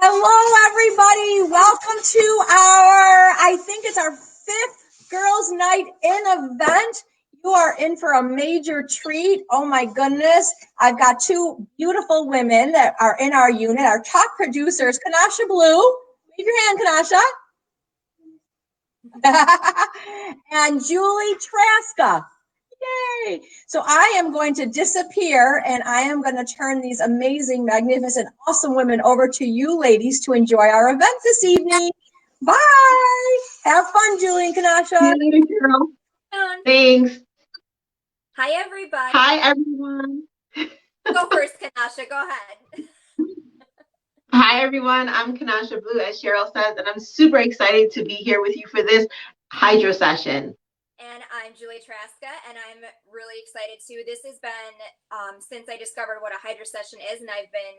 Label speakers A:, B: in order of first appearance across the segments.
A: Hello, everybody. Welcome to I think it's our fifth Girls Night In event. You are in for a major treat. Oh my goodness. I've got two beautiful women that are in our unit, our top producers, Kanasha Blue. Wave your hand, Kanasha. And Julie Traska. Yay! So I am going to disappear and I am going to turn these amazing, magnificent, awesome women over to you ladies to enjoy our event this evening. Bye! Have fun, Julie and Kanasha.
B: See you later, Carol. Thanks.
C: Hi, everybody.
B: Hi, everyone.
C: Go first, Kanasha. Go ahead.
B: Hi, everyone. I'm Kanasha Blue, as Cheryl says, and I'm super excited to be here with you for this hydro session.
C: And I'm Julie Traska, and I'm really excited too. This has been since I discovered what a hydro session is, and I've been,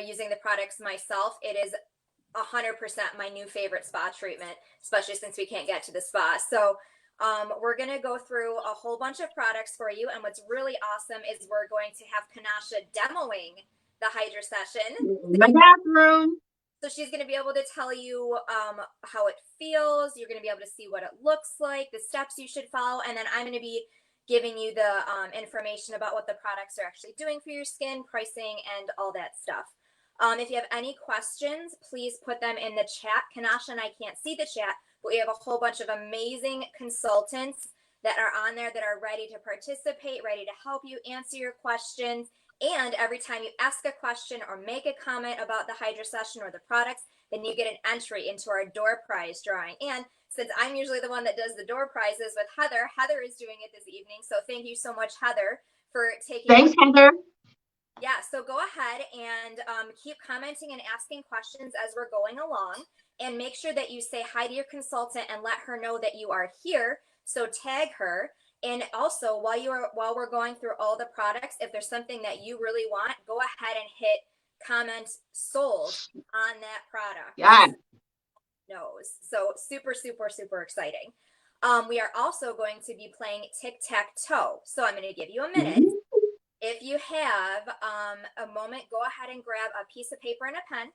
C: using the products myself. It is 100% my new favorite spa treatment, especially since we can't get to the spa. So we're going to go through a whole bunch of products for you. And what's really awesome is we're going to have Kanasha demoing the hydro session.
B: My bathroom.
C: So she's going to be able to tell you how it feels. You're going to be able to see what it looks like, the steps you should follow. And then I'm going to be giving you the information about what the products are actually doing for your skin, pricing, and all that stuff. If you have any questions, please put them in the chat. Kanasha and I can't see the chat, but we have a whole bunch of amazing consultants that are on there that are ready to participate, ready to help you answer your questions. And every time you ask a question or make a comment about the hydro session or the products, then you get an entry into our door prize drawing. And since I'm usually the one that does the door prizes with Heather, Heather is doing it this evening. So thank you so much, Heather, for taking.
B: Thanks, Heather.
C: Yeah, so go ahead and keep commenting and asking questions as we're going along, and make sure that you say hi to your consultant and let her know that you are here. So tag her. And also, while we're going through all the products, if there's something that you really want, go ahead and hit comment sold on that product.
B: Yeah.
C: So super, super, super exciting. We are also going to be playing tic-tac-toe. So I'm going to give you a minute. If you have a moment, go ahead and grab a piece of paper and a pen,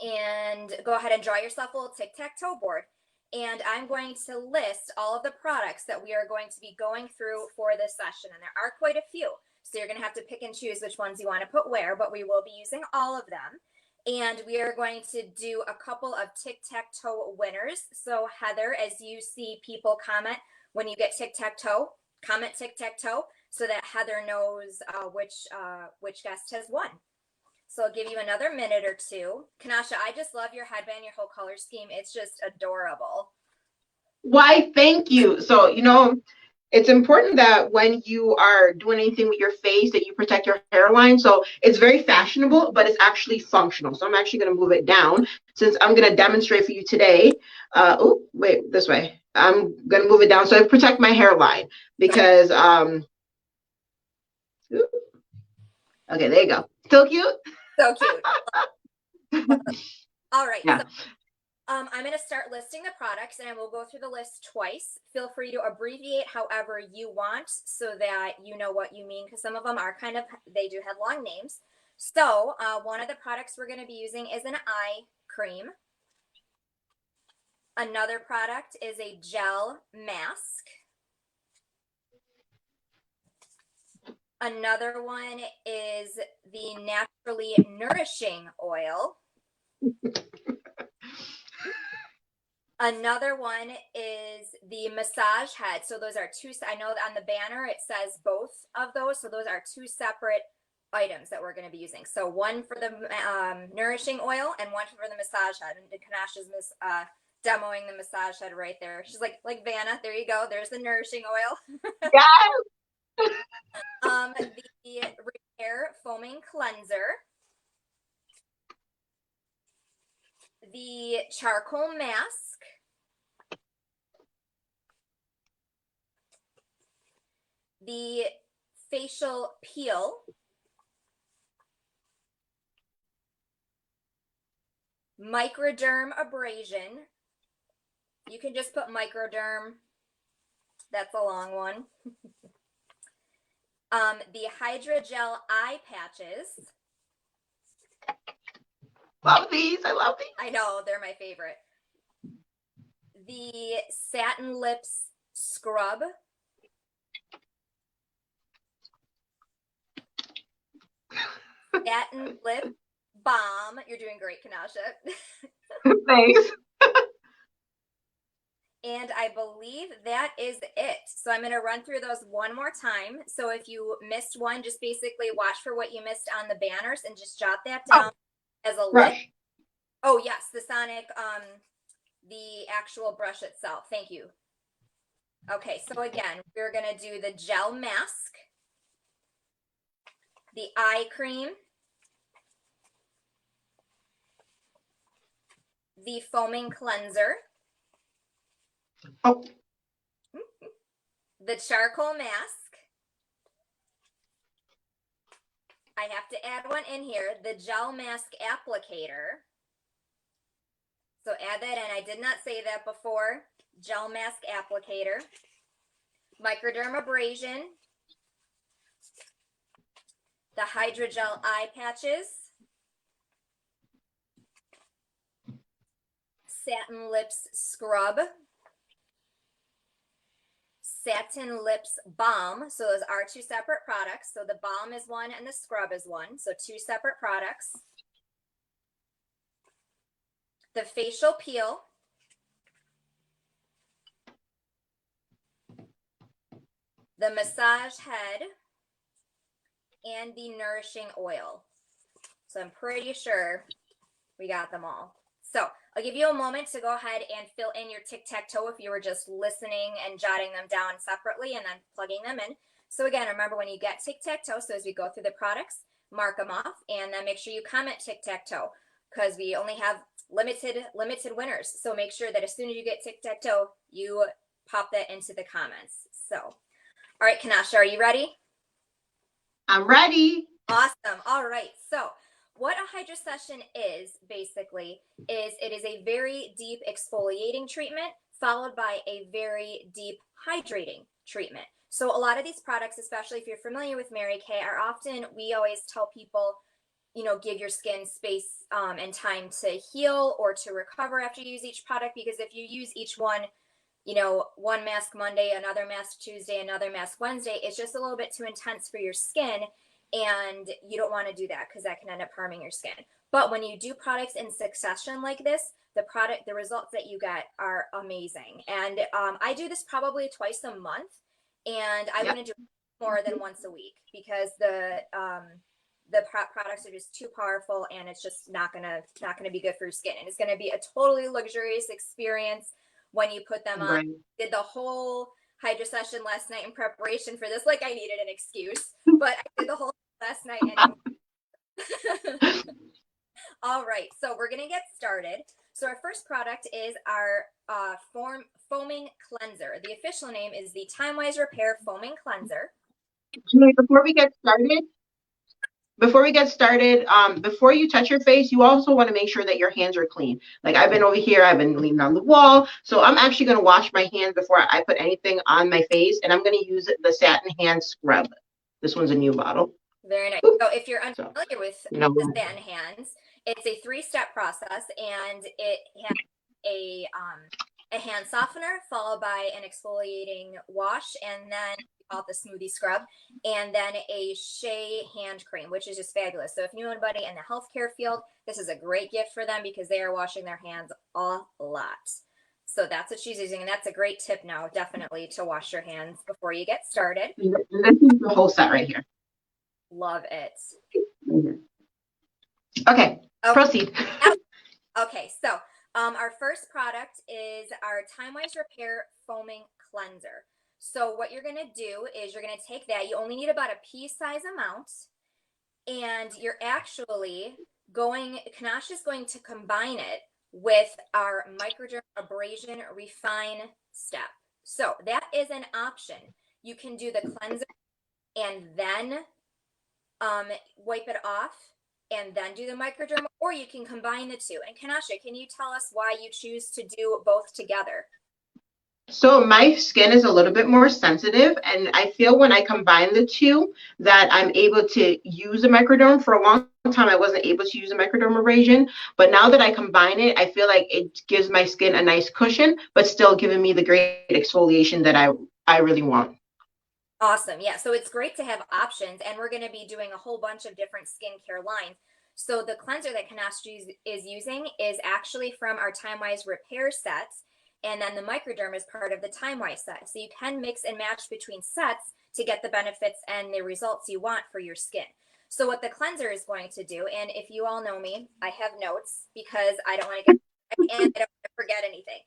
C: and go ahead and draw yourself a little tic-tac-toe board. And I'm going to list all of the products that we are going to be going through for this session. And there are quite a few. So you're going to have to pick and choose which ones you want to put where, but we will be using all of them. And we are going to do a couple of tic-tac-toe winners. So Heather, as you see people comment, when you get tic-tac-toe, comment tic-tac-toe so that Heather knows which guest has won. So I'll give you another minute or two. Kanasha, I just love your headband, your whole color scheme. It's just adorable.
B: Why, thank you. So, it's important that when you are doing anything with your face that you protect your hairline. So it's very fashionable, but it's actually functional. So I'm actually going to move it down since I'm going to demonstrate for you today. Oh, wait, this way. I'm going to move it down so I protect my hairline because, okay, there you go. Still cute?
C: So cute. All right.
B: Yeah.
C: So, I'm going to start listing the products, and I will go through the list twice. Feel free to abbreviate however you want so that you know what you mean, because some of them are they do have long names. So one of the products we're going to be using is an eye cream. Another product is a gel mask. Another one is the Naturally Nourishing Oil. Another one is the massage head. So those are two. I know on the banner it says both of those. So those are two separate items that we're going to be using. So one for the nourishing oil and one for the massage head. And Kanasha's demoing the massage head right there. She's like Vanna. There you go. There's the nourishing oil.
B: Yes.
C: The Repair Foaming Cleanser. The charcoal mask. The facial peel. Microderm abrasion. You can just put microderm. That's a long one. The Hydrogel eye patches.
B: Love these. I love these.
C: I know, they're my favorite. The Satin Lips Scrub. Satin Lip Balm. You're doing great, Kanasha.
B: Thanks.
C: And I believe that is it. So I'm going to run through those one more time. So if you missed one, just basically watch for what you missed on the banners and just jot that down as a list. Oh, yes, the Sonic, the actual brush itself. Thank you. Okay, so again, we're going to do the gel mask, the eye cream, the foaming cleanser,
B: Oh,
C: the charcoal mask. I have to add one in here, the gel mask applicator. So add that in. I did not say that before. Gel mask applicator, microdermabrasion, the hydrogel eye patches, satin lips scrub, satin lips balm. So those are two separate products. So the balm is one and the scrub is one. So two separate products. The facial peel, the massage head, and the nourishing oil. So I'm pretty sure we got them all. So I'll give you a moment to go ahead and fill in your tic-tac-toe if you were just listening and jotting them down separately and then plugging them in. So again, remember when you get tic-tac-toe, so as we go through the products, mark them off and then make sure you comment tic-tac-toe because we only have limited winners. So make sure that as soon as you get tic-tac-toe, you pop that into the comments. So, all right, Kanasha, are you ready?
B: I'm ready.
C: Awesome. All right. So what a Hydrasession is basically is it is a very deep exfoliating treatment followed by a very deep hydrating treatment. So a lot of these products, especially if you're familiar with Mary Kay, are often, we always tell people, you know, give your skin space and time to heal or to recover after you use each product, because if you use each one, you know, one mask Monday, another mask Tuesday, another mask Wednesday, it's just a little bit too intense for your skin. And you don't want to do that because that can end up harming your skin. But when you do products in succession like this, the results that you get are amazing. And I do this probably twice a month, and I wouldn't do more than once a week because the products are just too powerful, and it's just not gonna be good for your skin. And it's gonna be a totally luxurious experience when you put them on.
B: Right.
C: Did the whole Hydrasession last night in preparation for this, like I needed an excuse, but I did the whole last night anyway. All right, so we're gonna get started. So our first product is our foaming cleanser. The official name is the Time Wise Repair Foaming Cleanser.
B: Before we get started, before you touch your face, you also want to make sure that your hands are clean. Like I've been over here, I've been leaning on the wall. So I'm actually going to wash my hands before I put anything on my face. And I'm going to use the Satin Hand Scrub. This one's a new bottle.
C: Very nice. So if you're unfamiliar with the Satin Hands, it's a 3-step process, and it has a hand softener followed by an exfoliating wash, and then called the smoothie scrub, and then a shea hand cream, which is just fabulous. So if you know anybody in the healthcare field, this is a great gift for them because they are washing their hands a lot. So that's what she's using, and that's a great tip now, definitely, to wash your hands before you get started.
B: This is the whole set right here.
C: Love it.
B: Okay, proceed.
C: Okay, so our first product is our Time Wise Repair Foaming Cleanser. So what you're going to do is you're going to take that. You only need about a pea-size amount, and you're actually Kanasha is going to combine it with our microdermabrasion refine step. So that is an option. You can do the cleanser and then wipe it off and then do the microderm, or you can combine the two. And Kanasha, can you tell us why you choose to do both together?
B: So my skin is a little bit more sensitive, and I feel when I combine the two that I'm able to use a microderm. For a long time, I wasn't able to use a microdermabrasion, but now that I combine it, I feel like it gives my skin a nice cushion, but still giving me the great exfoliation that I really want.
C: Awesome. Yeah. So it's great to have options, and we're going to be doing a whole bunch of different skincare lines. So the cleanser that Kanash is using is actually from our Time Wise Repair sets, and then the microderm is part of the Time Wise set. So you can mix and match between sets to get the benefits and the results you want for your skin. So what the cleanser is going to do, and if you all know me, I have notes because I don't want to get and I don't want to forget anything.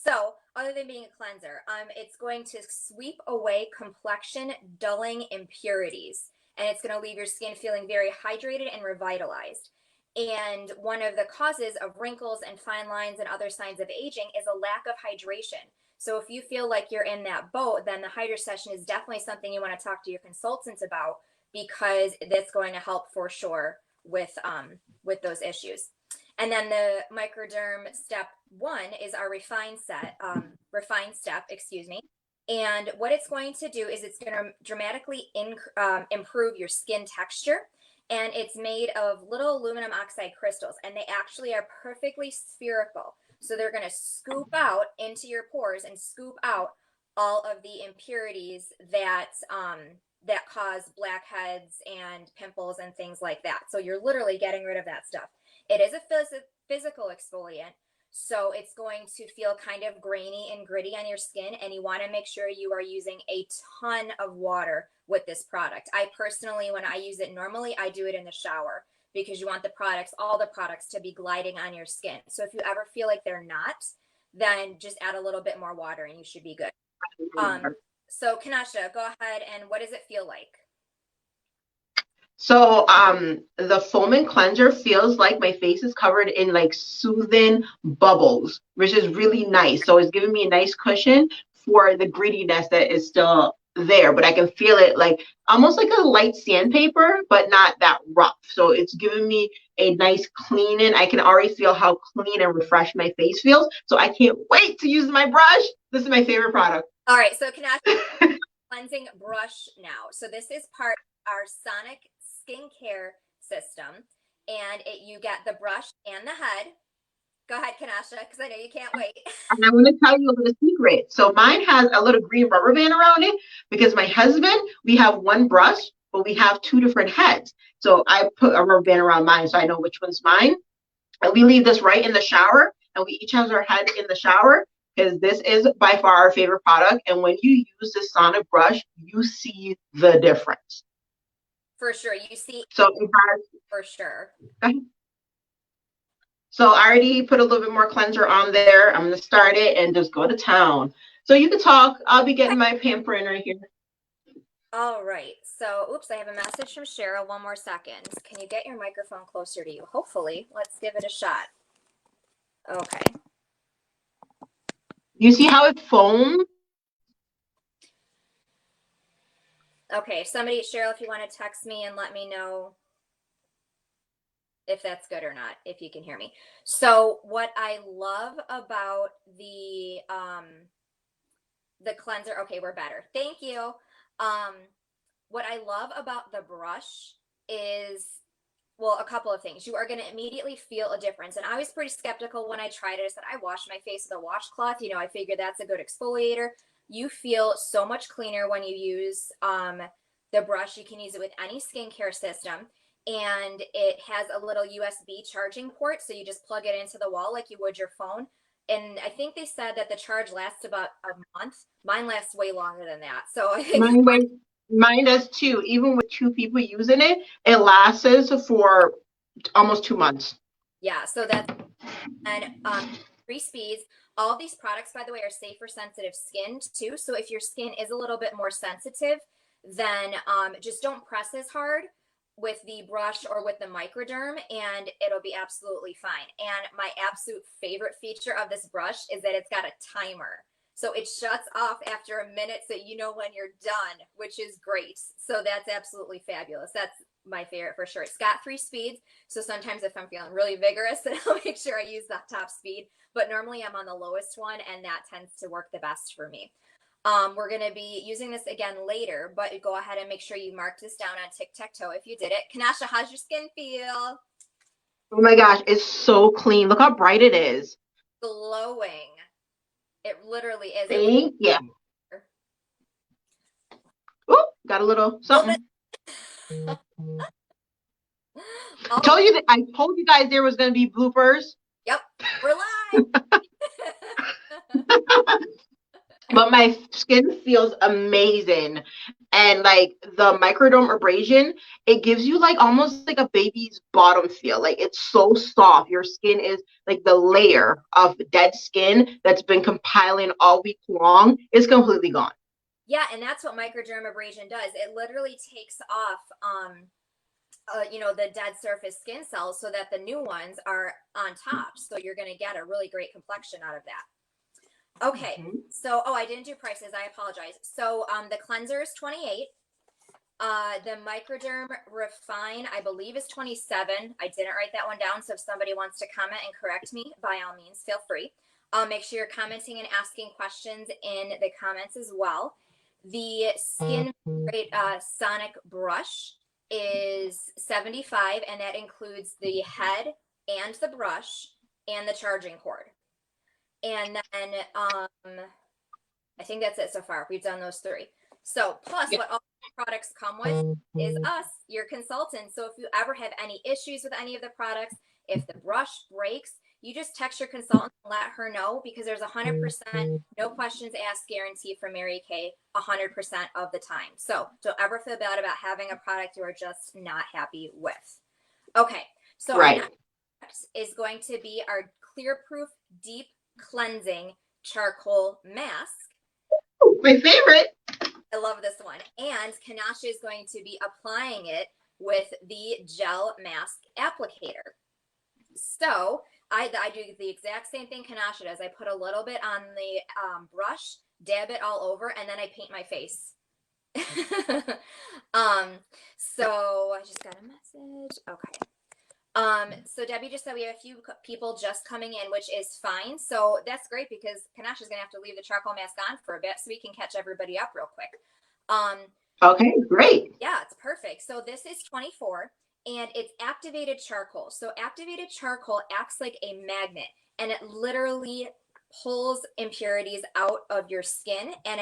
C: So, other than being a cleanser, it's going to sweep away complexion dulling impurities, and it's going to leave your skin feeling very hydrated and revitalized. And one of the causes of wrinkles and fine lines and other signs of aging is a lack of hydration. So, if you feel like you're in that boat, then the Hydrasession is definitely something you want to talk to your consultants about because that's going to help for sure with those issues. And then the microderm step 1 is our refined step, excuse me. And what it's going to do is it's going to dramatically improve your skin texture. And it's made of little aluminum oxide crystals, and they actually are perfectly spherical. So they're going to scoop out into your pores and scoop out all of the impurities that cause blackheads and pimples and things like that. So you're literally getting rid of that stuff. It is a physical exfoliant, so it's going to feel kind of grainy and gritty on your skin, and you want to make sure you are using a ton of water with this product. I personally, when I use it normally, I do it in the shower because you want all the products to be gliding on your skin. So if you ever feel like they're not, then just add a little bit more water and you should be good. So Kanasha, go ahead, and what does it feel like?
B: So the foaming cleanser feels like my face is covered in like soothing bubbles, which is really nice. So it's giving me a nice cushion for the grittiness that is still there, but I can feel it like almost like a light sandpaper, but not that rough. So it's giving me a nice cleaning. I can already feel how clean and refreshed my face feels. So I can't wait to use my brush. This is my favorite product.
C: All right, so Kanasha, cleansing brush now. So this is part of our Sonic skincare system, and you get the brush and the head. Go ahead, Kanasha, because I know you can't wait.
B: And I'm going to tell you a little secret. So mine has a little green rubber band around it because my husband, we have one brush, but we have two different heads. So I put a rubber band around mine so I know which one's mine. And we leave this right in the shower, and we each have our head in the shower because this is by far our favorite product. And when you use this Sonic brush, you see the difference.
C: For sure. You see,
B: so
C: for sure.
B: So I already put a little bit more cleanser on there. I'm going to start it and just go to town. So you can talk. I'll be getting my pampering right here.
C: All right. So, oops, I have a message from Cheryl. One more second. Can you get your microphone closer to you? Hopefully. Let's give it a shot. Okay.
B: You see how it foams?
C: Okay. Somebody, Cheryl, if you want to text me and let me know if that's good or not, if you can hear me. So what I love about the cleanser, okay, we're better. Thank you. What I love about the brush is, well, a couple of things. You are going to immediately feel a difference. And I was pretty skeptical when I tried it. I said, I wash my face with a washcloth. You know, I figured that's a good exfoliator. You feel so much cleaner when you use the brush. You can use it with any skincare system. And it has a little USB charging port. So you just plug it into the wall like you would your phone. And I think they said that the charge lasts about a month. Mine lasts way longer than that. So I think
B: mine does too. Even with two people using it, it lasts for almost 2 months.
C: Yeah, so that's, and 3 speeds. All of these products, by the way, are safe for sensitive skin too. So if your skin is a little bit more sensitive, then just don't press as hard with the brush or with the microderm, and it'll be absolutely fine. And my absolute favorite feature of this brush is that it's got a timer. So it shuts off after a minute, so you know when you're done, which is great. So that's absolutely fabulous. That's my favorite for sure. It's got 3 speeds, so sometimes if I'm feeling really vigorous, then I'll make sure I use that top speed. But normally I'm on the lowest one, and that tends to work the best for me. We're going to be using this again later, but go ahead and make sure you mark this down on tic-tac-toe if you did it. Kanasha, how's your skin feel?
B: Oh my gosh, it's so clean. Look how bright it is.
C: Glowing. It literally is.
B: Thank you. Oh, got a little something. I told you guys there was going to be bloopers.
C: Yep, we're live.
B: But my skin feels amazing. And like the microderm abrasion, it gives you like almost like a baby's bottom feel. Like it's so soft. Your skin is like the layer of dead skin that's been compiling all week long is completely gone.
C: Yeah, and that's what microdermabrasion does. It literally takes off the dead surface skin cells so that the new ones are on top. So you're going to get a really great complexion out of that. Okay, so, I didn't do prices. I apologize. So the cleanser is $28. The Microderm Refine, I believe, is $27. I didn't write that one down, so if somebody wants to comment and correct me, by all means, feel free. Make sure you're commenting and asking questions in the comments as well. The Skin Sonic Brush is $75, and that includes the head and the brush and the charging cord. And then I think that's it so far. We've done those 3. So plus what all products come with is us, your consultant. So if you ever have any issues with any of the products, if the brush breaks, you just text your consultant and let her know, because there's 100% no questions asked guarantee from Mary Kay 100% of the time. So don't ever feel bad about having a product you are just not happy with. Okay, so our next is going to be our Clear Proof Deep Cleansing Charcoal Mask.
B: My favorite.
C: I love this one. And Kanasha is going to be applying it with the gel mask applicator. So I do the exact same thing Kanasha does. I put a little bit on the brush, dab it all over, and then I paint my face. So I just got a message. Okay. So Debbie just said we have a few people just coming in, which is fine. So that's great, because Kanasha's gonna have to leave the charcoal mask on for a bit so we can catch everybody up real quick.
B: Okay, great.
C: Yeah, it's perfect. So this is 24, and it's activated charcoal. So activated charcoal acts like a magnet, and it literally pulls impurities out of your skin, and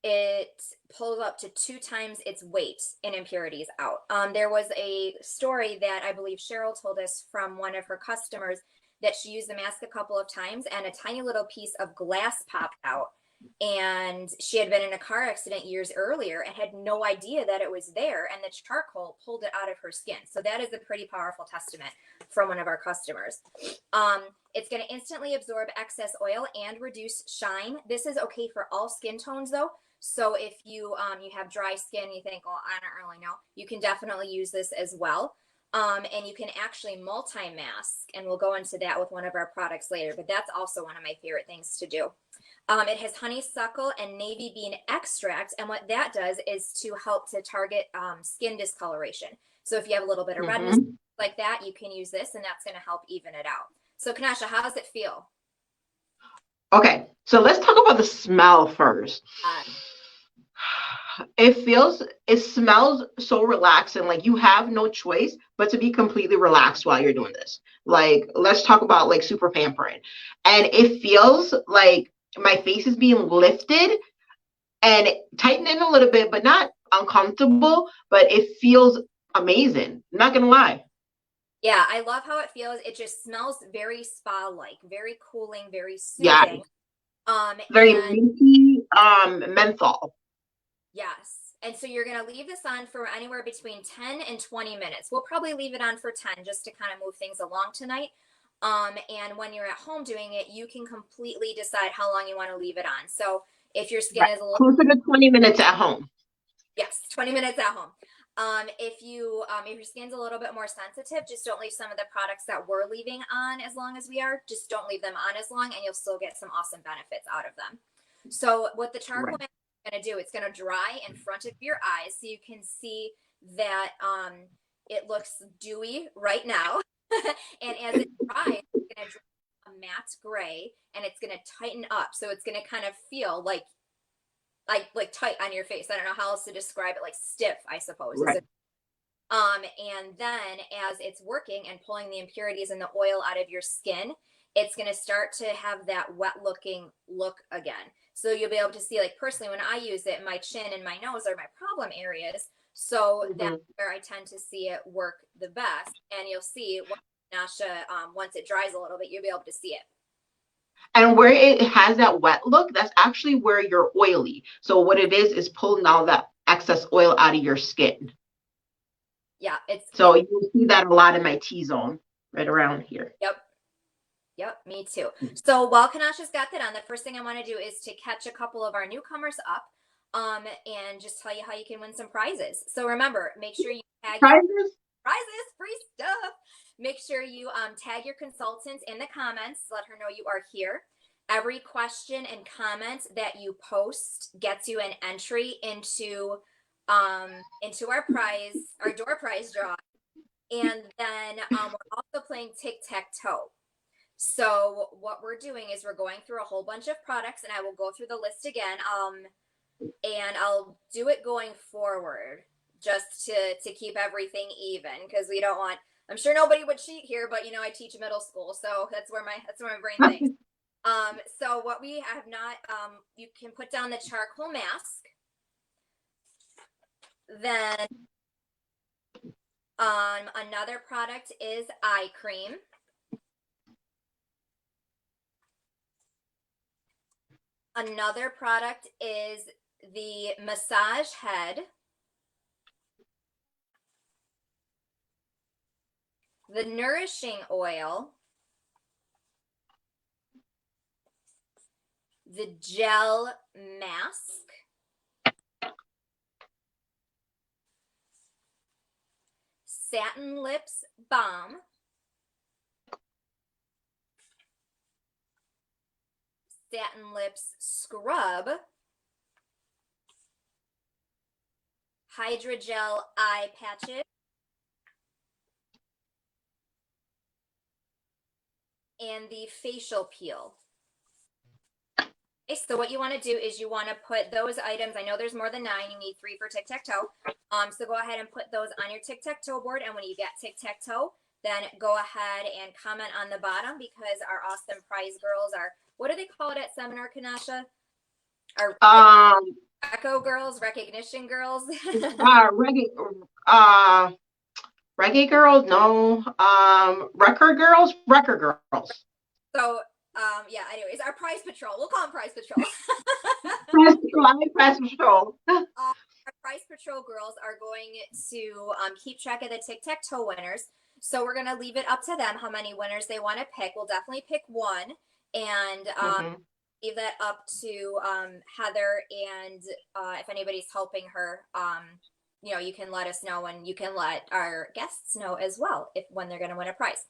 C: it pulls up to 2 times its weight in impurities out. There was a story that I believe Cheryl told us from one of her customers that she used the mask a couple of times, and a tiny little piece of glass popped out. And she had been in a car accident years earlier and had no idea that it was there, and the charcoal pulled it out of her skin. So that is a pretty powerful testament from one of our customers. It's going to instantly absorb excess oil and reduce shine. This is okay for all skin tones though. So if you have dry skin, you think, oh, I don't really know, you can definitely use this as well. And you can actually multi-mask, and we'll go into that with one of our products later, but that's also one of my favorite things to do. It has honeysuckle and navy bean extract, and what that does is to help to target skin discoloration. So if you have a little bit of redness like that, you can use this, and that's going to help even it out. So Kanasha, how does it feel?
B: Okay, so let's talk about the smell first. It smells so relaxing. Like you have no choice but to be completely relaxed while you're doing this. Like, let's talk about like super pampering. And it feels like my face is being lifted and tightened in a little bit, but not uncomfortable, but it feels amazing. I'm not gonna lie.
C: Yeah, I love how it feels. It just smells very spa-like, very cooling, very soothing.
B: Yeah. Very minty, menthol.
C: Yes. And so you're going to leave this on for anywhere between 10 and 20 minutes. We'll probably leave it on for 10 just to kind of move things along tonight. And when you're at home doing it, you can completely decide how long you want to leave it on. So if your skin is a little
B: closer to 20 minutes at home.
C: Yes, 20 minutes at home. If your skin's a little bit more sensitive, just don't leave some of the products that we're leaving on as long as we are. Just don't leave them on as long, and you'll still get some awesome benefits out of them. So what the charcoal
B: Right.
C: is going to do, it's going to dry in front of your eyes, so you can see that it looks dewy right now, and as it dries, it's going to dry a matte gray, and it's going to tighten up. So it's going to kind of feel like tight on your face. I don't know how else to describe it, like stiff, I suppose.
B: Right.
C: And then as it's working and pulling the impurities and the oil out of your skin, it's going to start to have that wet looking look again. So you'll be able to see, like personally, when I use it, my chin and my nose are my problem areas. So that's where I tend to see it work the best. And you'll see, Nasha, once it dries a little bit, you'll be able to see it.
B: And where it has that wet look, that's actually where you're oily. So what it is pulling all that excess oil out of your skin.
C: Yeah,
B: so you see that a lot in my T-zone, right around here.
C: Yep, me too. So while Kanasha's got that on, the first thing I want to do is to catch a couple of our newcomers up, and just tell you how you can win some prizes. So remember, make sure you tag
B: prizes,
C: free stuff. Make sure you tag your consultant in the comments. Let her know you are here. Every question and comment that you post gets you an entry into our door prize draw. And then we're also playing tic-tac-toe. So what we're doing is we're going through a whole bunch of products, and I will go through the list again. And I'll do it going forward just to keep everything even, because we don't want, I'm sure nobody would cheat here, but I teach middle school, so that's where my brain thinks. So what we have not, you can put down the charcoal mask. Then another product is eye cream. Another product is the massage head. The nourishing oil. The gel mask. Satin Lips Balm. Satin Lips Scrub. Hydrogel Eye Patches. And the facial peel. Okay, so what you want to do is you want to put those items, I know there's more than 9, you need 3 for tic-tac-toe. So go ahead and put those on your tic-tac-toe board, and when you get tic-tac-toe, then go ahead and comment on the bottom, because our awesome prize girls are, what do they call it at seminar, Kanasha? Our Echo girls, recognition girls.
B: Reggae girls, no. Record girls.
C: So yeah, anyways, our prize patrol, we'll call them prize patrol.
B: Prize patrol.
C: Our prize patrol girls are going to keep track of the tic-tac-toe winners. So we're going to leave it up to them how many winners they want to pick. We'll definitely pick one, and leave that up to Heather, and if anybody's helping her, you can let us know, and you can let our guests know as well when they're going to win a prize.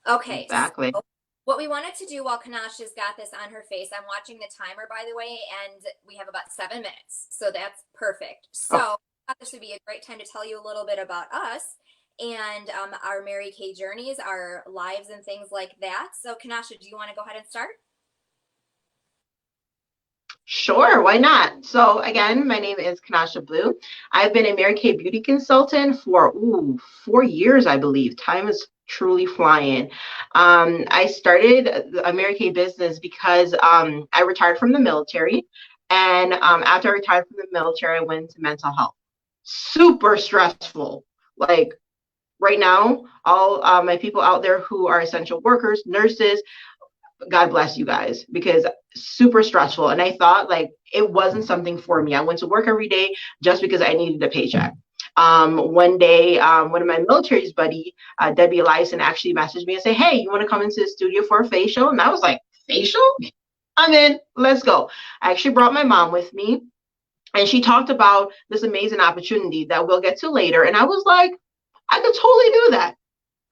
C: Okay.
B: Exactly.
C: So what we wanted to do while Kanasha's got this on her face, I'm watching the timer, by the way, and we have about 7 minutes. So that's perfect. So I thought this would be a great time to tell you a little bit about us and our Mary Kay journeys, our lives and things like that. So Kanasha, do you want to go ahead and start?
B: Sure, why not? So again, my name is Kanasha Blue. I've been a Mary Kay beauty consultant for 4 years, I believe. Time is truly flying. I started a Mary Kay business because I retired from the military. And after I retired from the military, I went into mental health. Super stressful. Like right now, all my people out there who are essential workers, nurses, God bless you guys, because super stressful. And I thought like it wasn't something for me. I went to work every day just because I needed a paycheck. One day, one of my military's buddy, Debbie Eliason, actually messaged me and said, "Hey, you want to come into the studio for a facial?" And I was like, "Facial? I'm in. Let's go." I actually brought my mom with me. And she talked about this amazing opportunity that we'll get to later. And I was like, I could totally do that.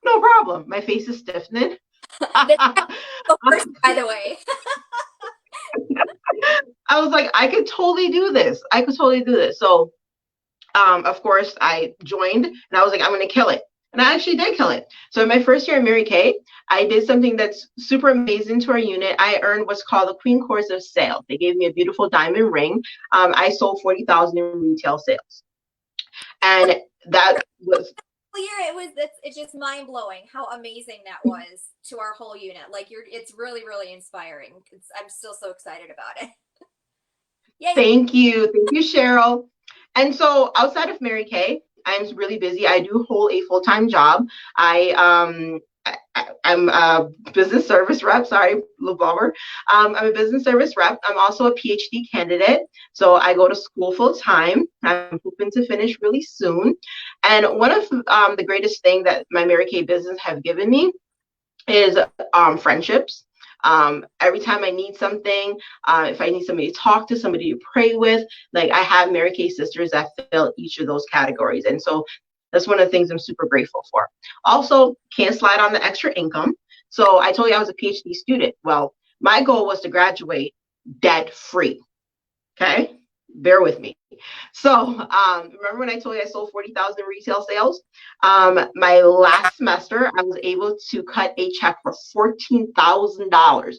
B: No problem. My face is stiffening.
C: The first, by the way.
B: I was like, I could totally do this. I could totally do this. So, of course, I joined and I was like, I'm going to kill it. And I actually did kill it. So in my first year at Mary Kay, I did something that's super amazing to our unit. I earned what's called the Queen Course of Sale. They gave me a beautiful diamond ring. I sold 40,000 in retail sales. And that was
C: it's just mind blowing how amazing that was to our whole unit. Like it's really, really inspiring. I'm still so excited about it. Yay.
B: Thank you, Cheryl. And so outside of Mary Kay, I'm really busy. I do hold a full-time job. I'm a business service rep. Sorry, little bummer. I'm a business service rep. I'm also a PhD candidate. So I go to school full time. I'm hoping to finish really soon. And one of the greatest thing that my Mary Kay business have given me is friendships. Every time I need something, if I need somebody to talk to, somebody to pray with, like I have Mary Kay sisters that fill each of those categories. And so that's one of the things I'm super grateful for. Also, can't slide on the extra income. So I told you I was a PhD student. Well, my goal was to graduate debt free. Okay, bear with me. So remember when I told you I sold 40,000 retail sales? My last semester, I was able to cut a check for $14,000.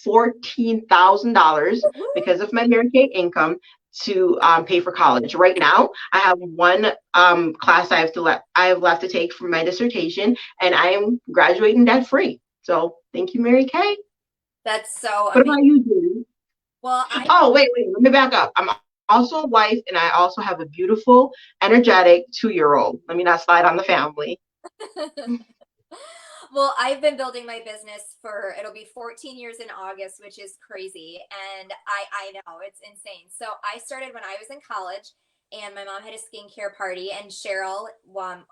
B: $14,000 because of my Mary Kay income to pay for college. Right now, I have one class I have left to take for my dissertation, and I am graduating debt free. So thank you, Mary Kay.
C: That's so
B: amazing. What about you, Judy?
C: Well,
B: wait, let me back up. I'm also a wife, and I also have a beautiful, energetic 2-year-old. Let me not slide on the family.
C: Well, I've been building my business it'll be 14 years in August, which is crazy. And I know it's insane. So I started when I was in college, and my mom had a skincare party, and Cheryl,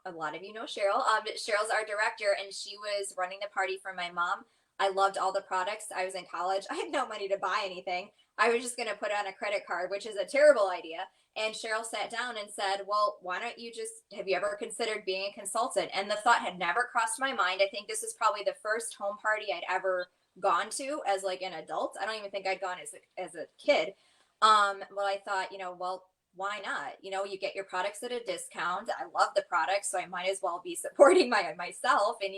C: a lot of you know Cheryl, Cheryl's our director, and she was running the party for my mom. I loved all the products. I was in college. I had no money to buy anything. I was just going to put on a credit card, which is a terrible idea. And Cheryl sat down and said, well, why don't you have you ever considered being a consultant? And the thought had never crossed my mind. I think this is probably the first home party I'd ever gone to as like an adult. I don't even think I'd gone as a kid. Well, I thought, well, why not? You get your products at a discount. I love the products, so I might as well be supporting myself and,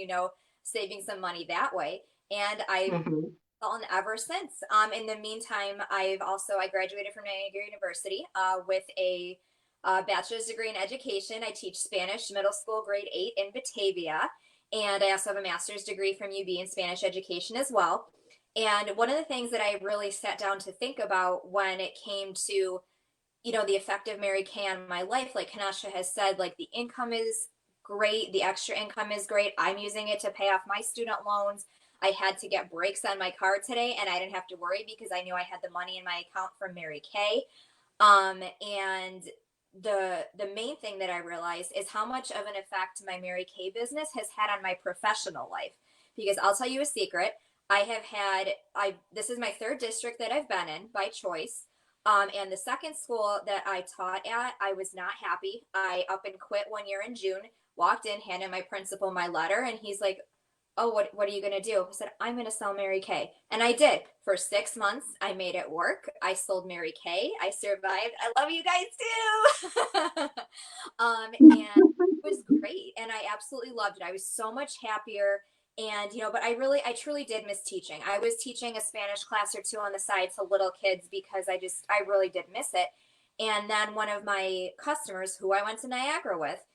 C: saving some money that way. And I've gone ever since. In the meantime, I graduated from Niagara University with a bachelor's degree in education. I teach Spanish middle school grade 8 in Batavia. And I also have a master's degree from UB in Spanish education as well. And one of the things that I really sat down to think about when it came to, the effect of Mary Kay on my life, like Kanasha has said, like the income is great. The extra income is great. I'm using it to pay off my student loans. I had to get brakes on my car today, and I didn't have to worry because I knew I had the money in my account from Mary Kay. And the main thing that I realized is how much of an effect my Mary Kay business has had on my professional life. Because I'll tell you a secret. This is my third district that I've been in by choice. And the second school that I taught at, I was not happy. I up and quit one year in June, walked in, handed my principal my letter, and he's like, oh, what are you going to do? I said, I'm going to sell Mary Kay. And I did. For 6 months, I made it work. I sold Mary Kay. I survived. I love you guys too. And it was great. And I absolutely loved it. I was so much happier. And, but I truly did miss teaching. I was teaching a Spanish class or two on the side to little kids because I really did miss it. And then one of my customers who I went to Niagara with,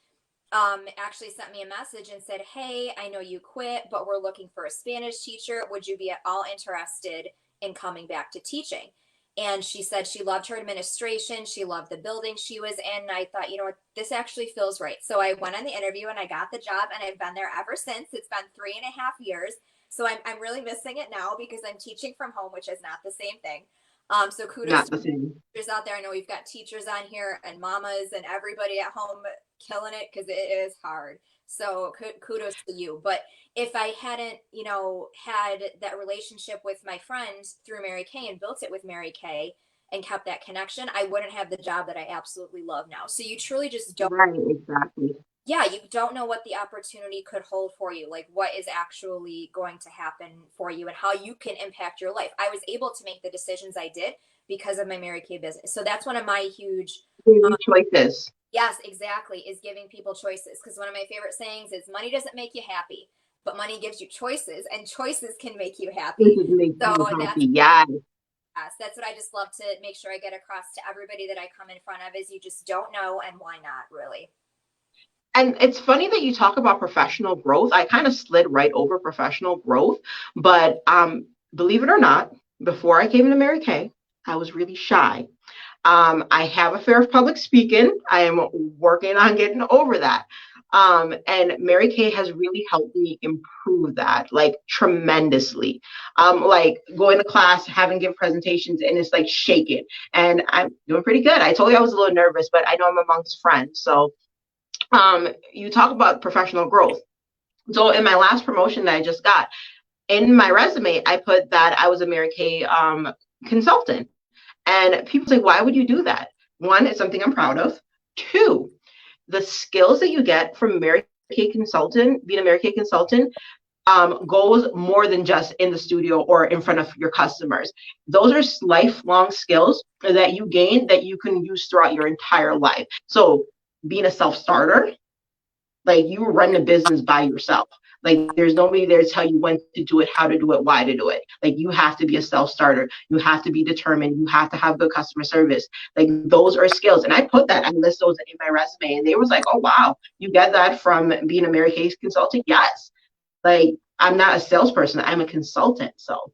C: actually sent me a message and said, hey, I know you quit, but we're looking for a Spanish teacher. Would you be at all interested in coming back to teaching? And she said she loved her administration. She loved the building she was in. And I thought, what, this actually feels right. So I went on the interview and I got the job, and I've been there ever since. It's been 3.5 years. So I'm really missing it now because I'm teaching from home, which is not the same thing. So kudos to teachers out there. I know we've got teachers on here and mamas and everybody at home killing it because it is hard. So kudos to you. But if I hadn't, had that relationship with my friends through Mary Kay and built it with Mary Kay, and kept that connection, I wouldn't have the job that I absolutely love now. So you truly just don't.
B: Right, exactly.
C: Yeah, you don't know what the opportunity could hold for you, like what is actually going to happen for you and how you can impact your life. I was able to make the decisions I did because of my Mary Kay business. So that's one of my huge
B: Choices.
C: yes, exactly, is giving people choices. Because one of my favorite sayings is money doesn't make you happy, but money gives you choices, and choices can make you happy. So that's
B: Yeah.
C: yes, that's what I just love to make sure I get across to everybody that I come in front of is you just don't know, and why not, really.
B: And it's funny that you talk about professional growth. I kind of slid right over professional growth, but believe it or not, before I came into Mary Kay, I was really shy. I have a fear of public speaking. I am working on getting over that. And Mary Kay has really helped me improve that, like tremendously. Like going to class, having give presentations, and it's like shaking. And I'm doing pretty good. I told you I was a little nervous, but I know I'm amongst friends. So you talk about professional growth. So in my last promotion that I just got, in my resume, I put that I was a Mary Kay consultant. And people say, why would you do that? One, it's something I'm proud of. Two, the skills that you get from Mary Kay consultant, being a Mary Kay consultant, goes more than just in the studio or in front of your customers. Those are lifelong skills that you gain that you can use throughout your entire life. So being a self-starter, like you run the business by yourself. Like there's nobody there to tell you when to do it, how to do it, why to do it. Like you have to be a self-starter. You have to be determined. You have to have good customer service. Like those are skills. And I put that, I list those in my resume. And they was like, oh, wow, you get that from being a Mary Kay consultant? Yes. Like I'm not a salesperson. I'm a consultant. So.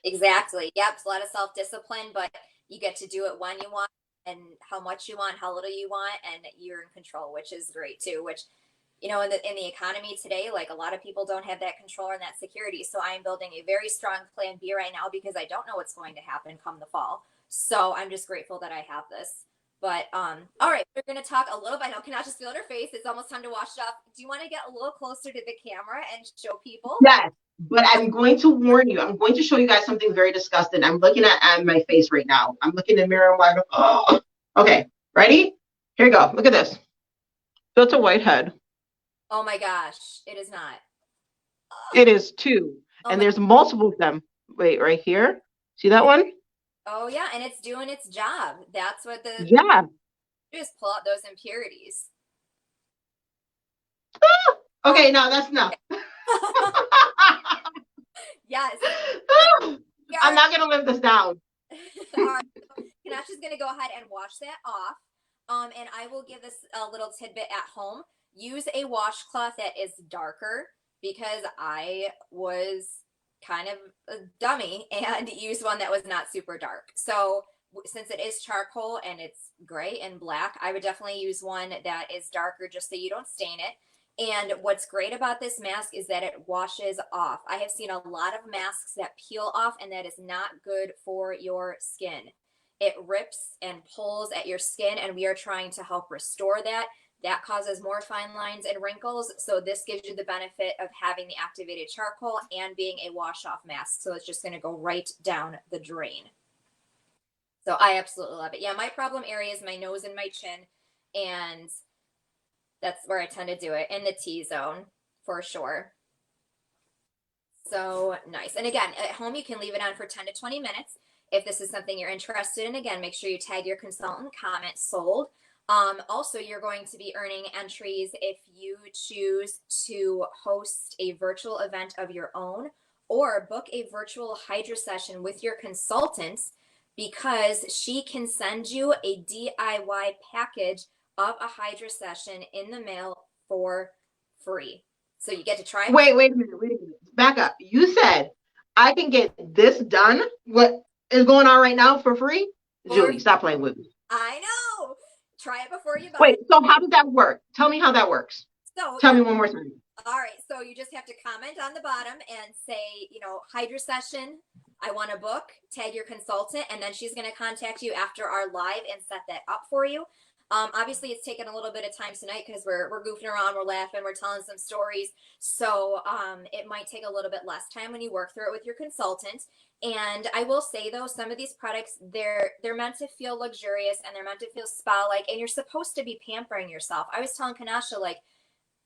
C: Exactly. Yep. It's a lot of self-discipline, but you get to do it when you want and how much you want, how little you want, and you're in control, which is great too, which in the economy today, like a lot of people don't have that control and that security. So I am building a very strong plan B right now because I don't know what's going to happen come the fall. So I'm just grateful that I have this. But all right, we're gonna talk a little bit. I cannot just feel her face. It's almost time to wash it off. Do you want to get a little closer to the camera and show people?
B: Yes, but I'm going to warn you. I'm going to show you guys something very disgusting. I'm looking at my face right now. I'm looking in the mirror and like, oh. Okay, ready? Here you go. Look at this. That's a whitehead.
C: Oh my gosh, it is not.
B: It is too.
C: Oh
B: and there's multiple of them. Wait, right here. See that one?
C: Oh yeah, and it's doing its job. That's what the
B: Yeah.
C: just pull out those impurities.
B: Okay, no, that's enough.
C: Yes.
B: I'm not gonna live this down.
C: All right. Kanasha's gonna go ahead and wash that off. And I will give this a little tidbit at home. Use a washcloth that is darker because I was kind of a dummy and used one that was not super dark. So since it is charcoal and it's gray and black, I would definitely use one that is darker just so you don't stain it. And what's great about this mask is that it washes off. I have seen a lot of masks that peel off, and that is not good for your skin. It rips and pulls at your skin, and we are trying to help restore that. That causes more fine lines and wrinkles. So this gives you the benefit of having the activated charcoal and being a wash-off mask. So it's just going to go right down the drain. So I absolutely love it. Yeah, my problem area is my nose and my chin, and that's where I tend to do it, in the T-zone for sure. So nice. And again, at home, you can leave it on for 10 to 20 minutes. If this is something you're interested in, again, make sure you tag your consultant, comment sold. Also, you're going to be earning entries if you choose to host a virtual event of your own or book a virtual Hydra session with your consultants, because she can send you a DIY package of a Hydra session in the mail for free. So you get to try.
B: Wait a minute. Back up. You said I can get this done. What is going on right now for free? Julie, stop playing with me.
C: I know. Try it before you buy.
B: Wait, so how does that work? Tell me how that works.
C: So
B: tell me one more time.
C: All right. So you just have to comment on the bottom and say, Hydra session, I want a book, tag your consultant, and then she's going to contact you after our live and set that up for you. Obviously, it's taken a little bit of time tonight because we're goofing around, we're laughing, we're telling some stories. So it might take a little bit less time when you work through it with your consultant. And I will say though, some of these products, they're meant to feel luxurious and they're meant to feel spa-like, and you're supposed to be pampering yourself. I was telling Kanasha, like,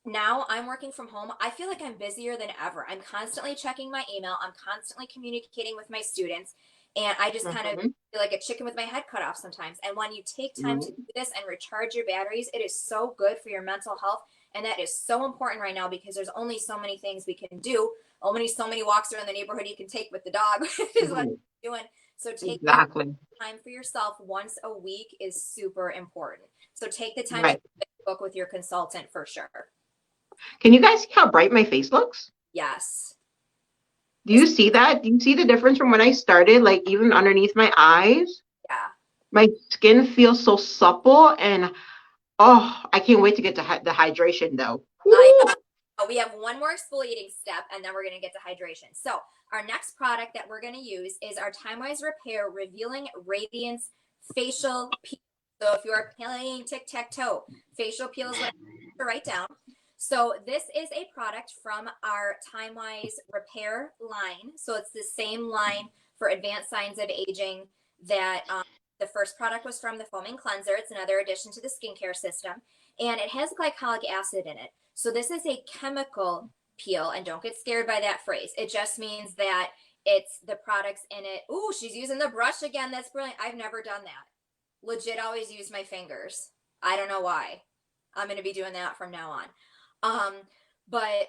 C: now I'm working from home. I feel like I'm busier than ever. I'm constantly checking my email. I'm constantly communicating with my students. And I just kind of feel like a chicken with my head cut off sometimes. And when you take time to do this and recharge your batteries, it is so good for your mental health. And that is so important right now because there's only so many things we can do. Only so many walks around the neighborhood you can take with the dog is what I'm doing. So taking time for yourself once a week is super important. So take the time to book with your consultant for sure.
B: Can you guys see how bright my face looks?
C: Yes.
B: Do you see that? Do you see the difference from when I started? Like even underneath my eyes?
C: Yeah.
B: My skin feels so supple, and oh, I can't wait to get to the hydration though.
C: We have one more exfoliating step and then we're going to get to hydration. So our next product that we're going to use is our Time-Wise Repair Revealing Radiance Facial Peel. So if you are playing tic-tac-toe, facial peel is what I have to write down. So this is a product from our Time-Wise Repair line. So it's the same line for advanced signs of aging that the first product was from, the foaming cleanser. It's another addition to the skincare system. And it has glycolic acid in it. So this is a chemical peel, and don't get scared by that phrase. It just means that it's the products in it. Ooh, she's using the brush again. That's brilliant. I've never done that. Legit always use my fingers. I don't know why. I'm going to be doing that from now on. But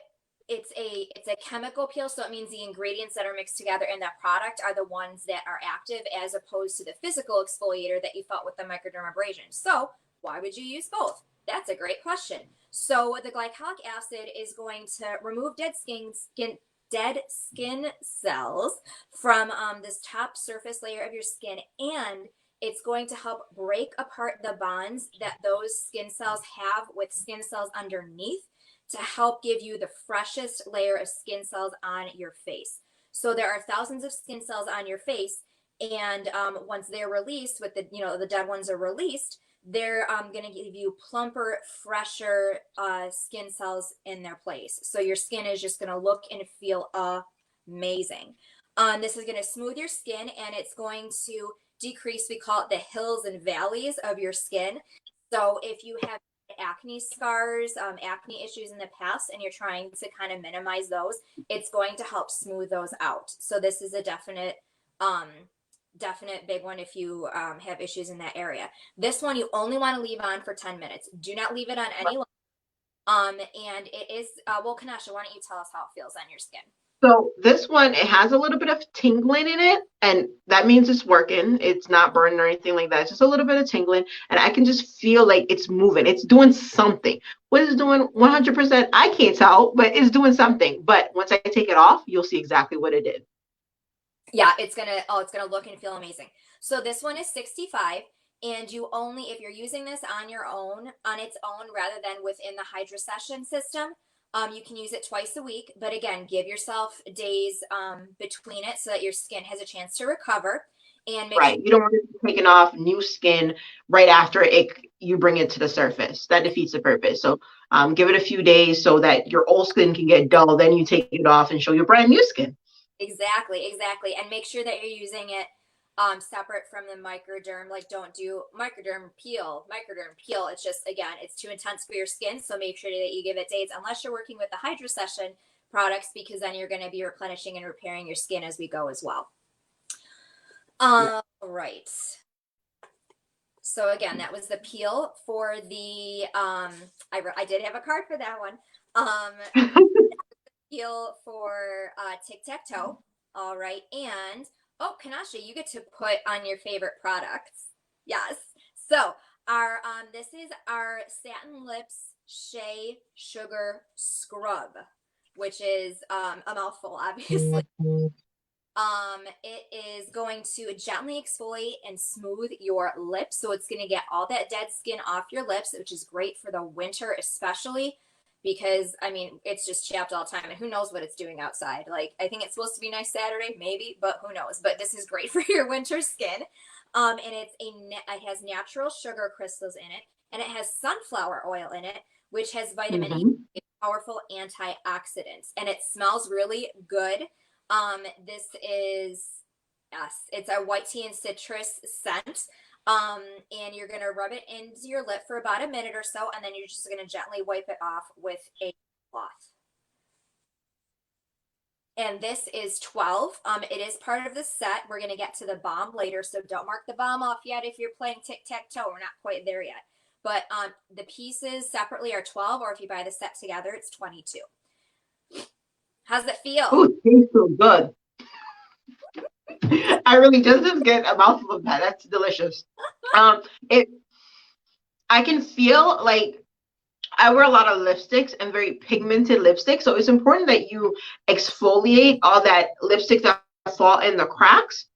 C: it's a chemical peel, so it means the ingredients that are mixed together in that product are the ones that are active as opposed to the physical exfoliator that you felt with the microdermabrasion. So why would you use both? That's a great question. So the glycolic acid is going to remove dead skin cells from this top surface layer of your skin, and it's going to help break apart the bonds that those skin cells have with skin cells underneath to help give you the freshest layer of skin cells on your face. So there are thousands of skin cells on your face, and once they're released, with the dead ones are released, they're going to give you plumper, fresher skin cells in their place. So your skin is just going to look and feel amazing. This is going to smooth your skin, and it's going to decrease, we call it the hills and valleys of your skin. So if you have acne scars, acne issues in the past, and you're trying to kind of minimize those, it's going to help smooth those out. So this is a definite big one if you have issues in that area. This one you only want to leave on for 10 minutes. Do not leave it on any longer. And it is, well, Kanasha, why don't you tell us how it feels on your skin?
B: So this one, it has a little bit of tingling in it, and that means it's working. It's not burning or anything like that. It's just a little bit of tingling, and I can just feel like it's moving. It's doing something. What it's doing 100%, I can't tell, but it's doing something. But once I take it off, you'll see exactly what it did.
C: Yeah, it's gonna look and feel amazing. So this one is 65, and you only, if you're using this on its own rather than within the Hydrasession system, you can use it twice a week, but again, give yourself days between it so that your skin has a chance to recover. And
B: you don't want to be taking off new skin right after you bring it to the surface. That defeats the purpose. So give it a few days so that your old skin can get dull. Then you take it off and show your brand new skin.
C: Exactly. And make sure that you're using it separate from the microderm. Like, don't do microderm peel. It's just, again, it's too intense for your skin. So make sure that you give it days, unless you're working with the Hydrasession products, because then you're going to be replenishing and repairing your skin as we go as well. Right. So again, that was the peel for the, I did have a card for that one. Peel for tic-tac-toe. All right. And Kanasha, you get to put on your favorite products. Yes. So our this is our Satin Lips Shea Sugar Scrub, which is a mouthful, obviously. It is going to gently exfoliate and smooth your lips. So it's going to get all that dead skin off your lips, which is great for the winter, especially because, I mean, it's just chapped all the time, and who knows what it's doing outside. Like, I think it's supposed to be nice Saturday, maybe, but who knows. But this is great for your winter skin. And it has natural sugar crystals in it, and it has sunflower oil in it, which has vitamin E, a powerful antioxidant, and it smells really good. This is, yes, it's a white tea and citrus scent. And you're gonna rub it into your lip for about a minute or so, and then you're just gonna gently wipe it off with a cloth. And this is 12. It is part of the set. We're gonna get to the bomb later, so don't mark the bomb off yet if you're playing tic-tac-toe. We're not quite there yet. But the pieces separately are 12, or if you buy the set together, it's 22. How's it feel?
B: Oh, it tastes so good. I really just get a mouthful of that. That's delicious. I can feel like I wear a lot of lipsticks and very pigmented lipstick, so it's important that you exfoliate all that lipstick that fall in the cracks.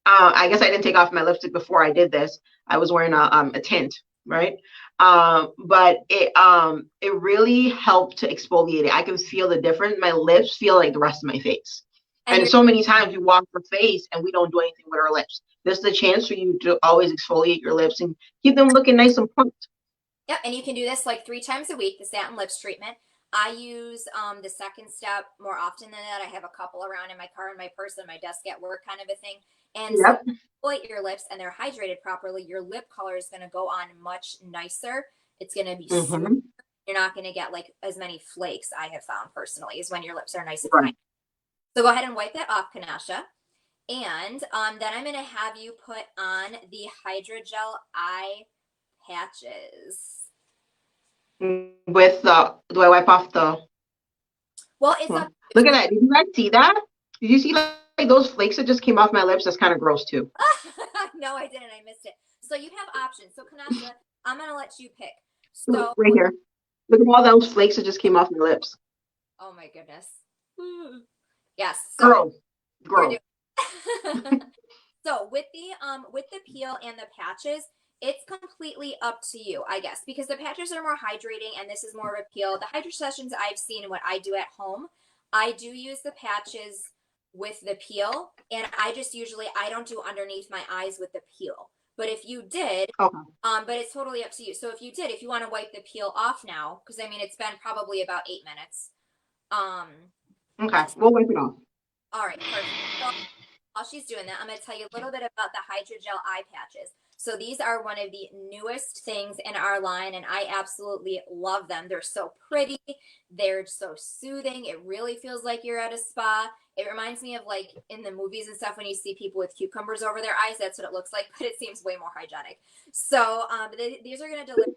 B: I guess I didn't take off my lipstick before I did this. I was wearing a tint, right? But it really helped to exfoliate it. I can feel the difference. My lips feel like the rest of my face. And so many times we wash our face and we don't do anything with our lips. This is a chance for you to always exfoliate your lips and keep them looking nice and plump.
C: Yep, and you can do this like 3 times a week, the satin lips treatment. I use the second step more often than that. I have a couple around in my car, in my purse, and my desk at work, kind of a thing. And so if you exfoliate your lips and they're hydrated properly, your lip color is going to go on much nicer. It's going to be smooth. You're not going to get like as many flakes, I have found personally, is when your lips are nice and fine. So go ahead and wipe that off, Kanasha. And then I'm going to have you put on the Hydrogel eye patches.
B: With do I wipe off the?
C: Well, it's not.
B: Look at that. Did you guys see that? Did you see like those flakes that just came off my lips? That's kind of gross too.
C: No, I didn't. I missed it. So you have options. So Kanasha, I'm gonna let you pick. So
B: right here. Look at all those flakes that just came off my lips.
C: Oh my goodness. Yes.
B: So, girl.
C: So with the peel and the patches, it's completely up to you, I guess, because the patches are more hydrating and this is more of a peel. The Hydrasessions I've seen and what I do at home, I do use the patches with the peel, and I don't do underneath my eyes with the peel. But if you did, but it's totally up to you. So if you want to wipe the peel off now, because I mean it's been probably about 8 minutes.
B: Okay, we'll wipe it off.
C: All right, perfect. So while she's doing that, I'm going to tell you a little bit about the Hydrogel eye patches. So these are one of the newest things in our line, and I absolutely love them. They're so pretty. They're so soothing. It really feels like you're at a spa. It reminds me of like in the movies and stuff when you see people with cucumbers over their eyes. That's what it looks like, but it seems way more hygienic. So these are going to deliver.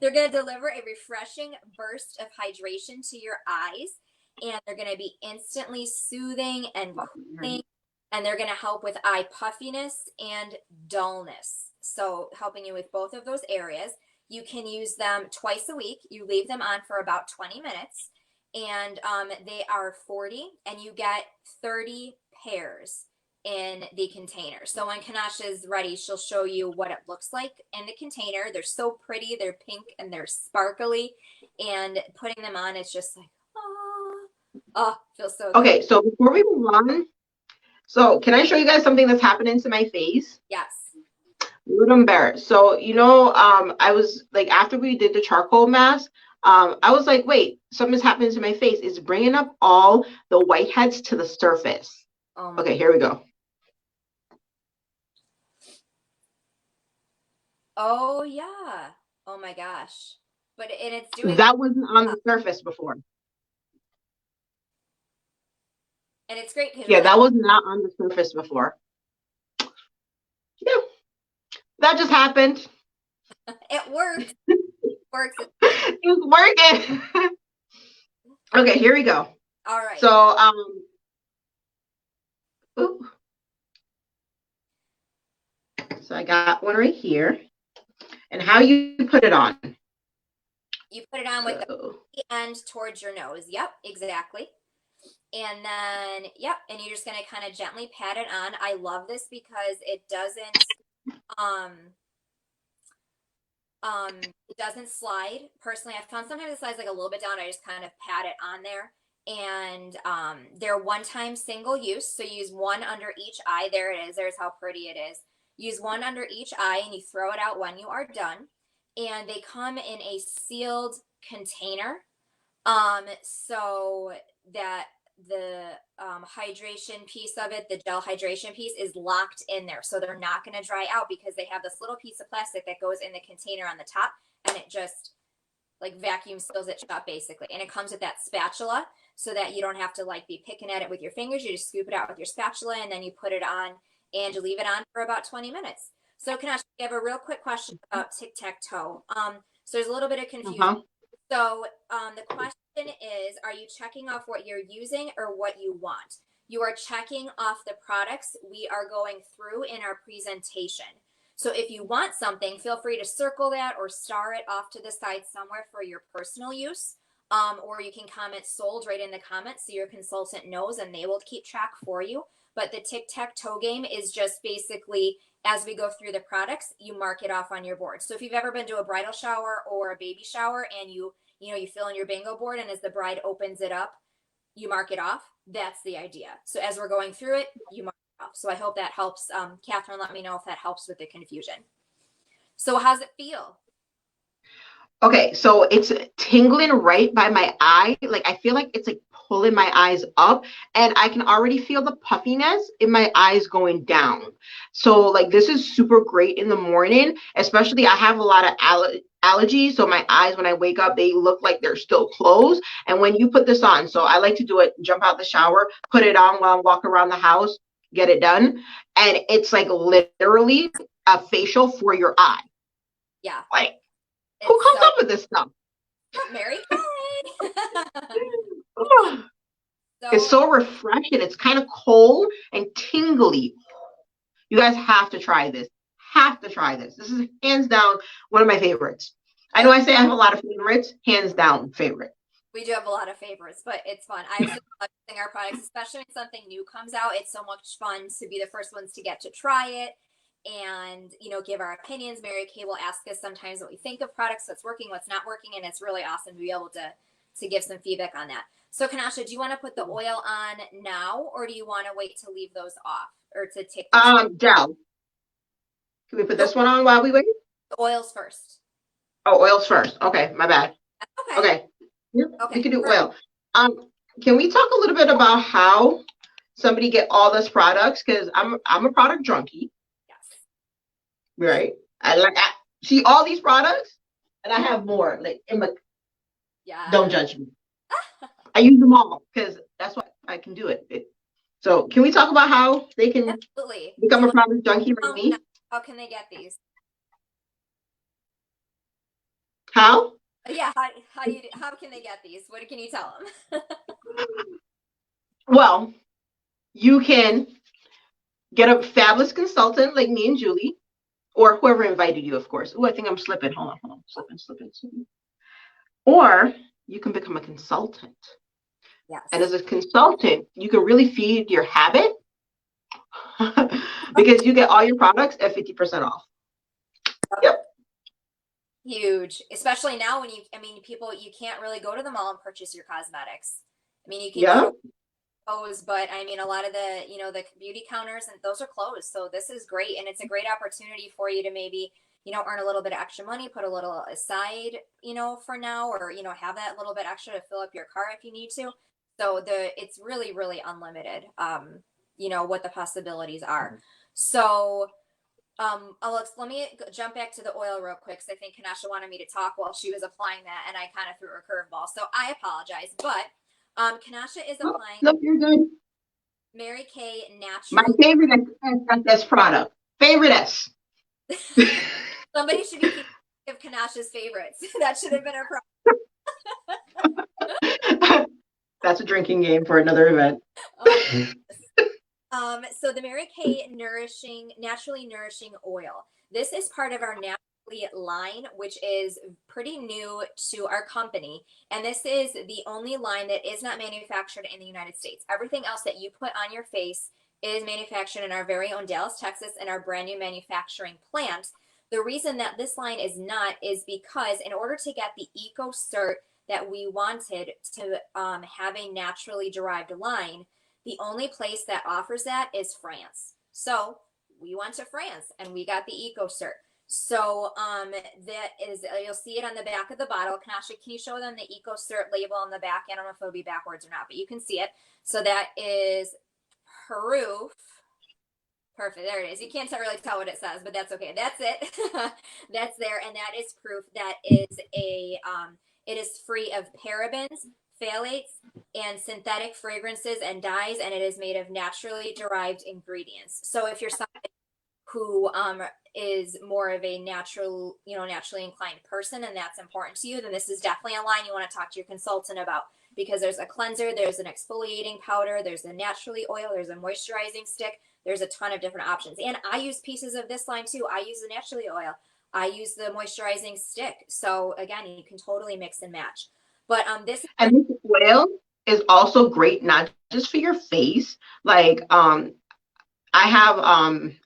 C: They're going to deliver a refreshing burst of hydration to your eyes, and they're going to be instantly soothing and cooling. And they're going to help with eye puffiness and dullness. So helping you with both of those areas. You can use them twice a week. You leave them on for about 20 minutes. And they are 40, and you get 30 pairs in the container. So when Kanasha is ready, she'll show you what it looks like in the container. They're so pretty. They're pink and they're sparkly. And putting them on, it's just like, oh, feels so good.
B: Okay, so before we move on, so can I show you guys something that's happening to my face?
C: Yes.
B: A little embarrassed. So, I was like, after we did the charcoal mask, I was like, wait, something's happening to my face. It's bringing up all the whiteheads to the surface. Okay, here we go.
C: Oh, yeah. Oh, my gosh. And it's doing...
B: That wasn't on the surface before.
C: And it's great.
B: Yeah, that was not on the surface before. Yeah, that just happened.
C: It worked.
B: It's working. Okay, here we go.
C: All right.
B: So, so I got one right here. And how you put it on?
C: You put it on with the end towards your nose. Yep, exactly. And then, yep, and you're just going to kind of gently pat it on. I love this because it doesn't slide. Personally, I found sometimes it slides like a little bit down. I just kind of pat it on there. And they're one-time single use. So you use one under each eye. There it is. There's how pretty it is. Use one under each eye and you throw it out when you are done. And they come in a sealed container, so that the hydration piece of it, the gel hydration piece, is locked in there. So they're not going to dry out because they have this little piece of plastic that goes in the container on the top, and it just like vacuum seals it shut basically. And it comes with that spatula so that you don't have to like be picking at it with your fingers. You just scoop it out with your spatula and then you put it on and you leave it on for about 20 minutes. So can I have a real quick question about tic-tac-toe? So there's a little bit of confusion.
B: Uh-huh.
C: So the question is, are you checking off what you're using or what you want? You are checking off the products we are going through in our presentation. So if you want something, feel free to circle that or star it off to the side somewhere for your personal use. Or you can comment sold right in the comments so your consultant knows and they will keep track for you. But the tic-tac-toe game is just basically, as we go through the products, you mark it off on your board. So if you've ever been to a bridal shower or a baby shower and you fill in your bingo board, and as the bride opens it up, you mark it off. That's the idea. So as we're going through it, you mark it off. So I hope that helps. Catherine, let me know if that helps with the confusion. So how's it feel?
B: Okay, so it's tingling right by my eye. Like I feel like it's like pulling my eyes up, and I can already feel the puffiness in my eyes going down. So like this is super great in the morning, especially I have a lot of allergies. So my eyes, when I wake up, they look like they're still closed. And when you put this on, so I like to do it, jump out the shower, put it on while I'm walking around the house, get it done. And it's like literally a facial for your eye.
C: Yeah.
B: Like, who comes up with this stuff?
C: Mary Kay.
B: It's so refreshing. It's kind of cold and tingly. You guys have to try this. Have to try this. This is hands down one of my favorites. I know I say I have a lot of favorites. Hands down favorite.
C: We do have a lot of favorites, but it's fun. I absolutely love using our products, especially when something new comes out. It's so much fun to be the first ones to get to try it and give our opinions. Mary Kay will ask us sometimes what we think of products, what's working, what's not working, and it's really awesome to be able to give some feedback on that. So Kanasha, do you want to put the oil on now, or do you want to wait to leave those off, or to take
B: gel? Can we put this one on while we wait?
C: The oils first.
B: Oh, oils first. Okay, my bad. Okay. Yep, okay, we can do oil. Can we talk a little bit about how somebody get all those products? Because I'm a product junkie. Right. I see all these products and I have more like in my, don't judge me. I use them all because that's what I can do it. So can we talk about how they can become a product junkie like me?
C: How can they get these?
B: How?
C: Yeah. How can they get these? What can you tell them?
B: Well, you can get a fabulous consultant like me and Julie, or whoever invited you, of course. Oh, I think I'm slipping. Hold on. Slipping. Or you can become a consultant. Yes. And as a consultant, you can really feed your habit because you get all your products at 50% off. Yep.
C: Huge. Especially now when you can't really go to the mall and purchase your cosmetics. You can go to O's, but a lot of the, the beauty counters, and those are closed. So this is great. And it's a great opportunity for you to maybe, earn a little bit of extra money, put a little aside, for now, or, have that little bit extra to fill up your car if you need to. So it's really, really unlimited, what the possibilities are. So, Alex, let me jump back to the oil real quick, because I think Kanasha wanted me to talk while she was applying that, and I kind of threw her a curveball. So I apologize, but Kanasha is applying.
B: No, you're good.
C: Mary Kay Natural.
B: My favorite S product. Favorite.
C: Somebody should be keeping of Kanasha's favorites. That should have been her problem.
B: That's a drinking game for another event.
C: So the Mary Kay Naturally Nourishing Oil. This is part of our Naturally line, which is pretty new to our company. And this is the only line that is not manufactured in the United States. Everything else that you put on your face is manufactured in our very own Dallas, Texas, and our brand new manufacturing plant. The reason that this line is not is because in order to get the Eco Cert that we wanted to have a naturally derived line, the only place that offers that is France. So we went to France and we got the Eco Cert. So that is, you'll see it on the back of the bottle. Kanasha, can you show them the Eco Cert label on the back? I don't know if it'll be backwards or not, but you can see it. So that is proof. Perfect. There it is. You can't really tell what it says, but that's okay. That's it. That's there, and that is proof that is it is free of parabens, phthalates, and synthetic fragrances and dyes, and it is made of naturally derived ingredients. So if you're somebody who is more of a naturally inclined person, and that's important to you, then this is definitely a line you want to talk to your consultant about, because there's a cleanser, there's an exfoliating powder, there's a naturally oil, there's a moisturizing stick. There's a ton of different options. And I use pieces of this line too. I use the naturally oil. I use the moisturizing stick. So again, you can totally mix and match. But this
B: oil is also great, not just for your face. Like I have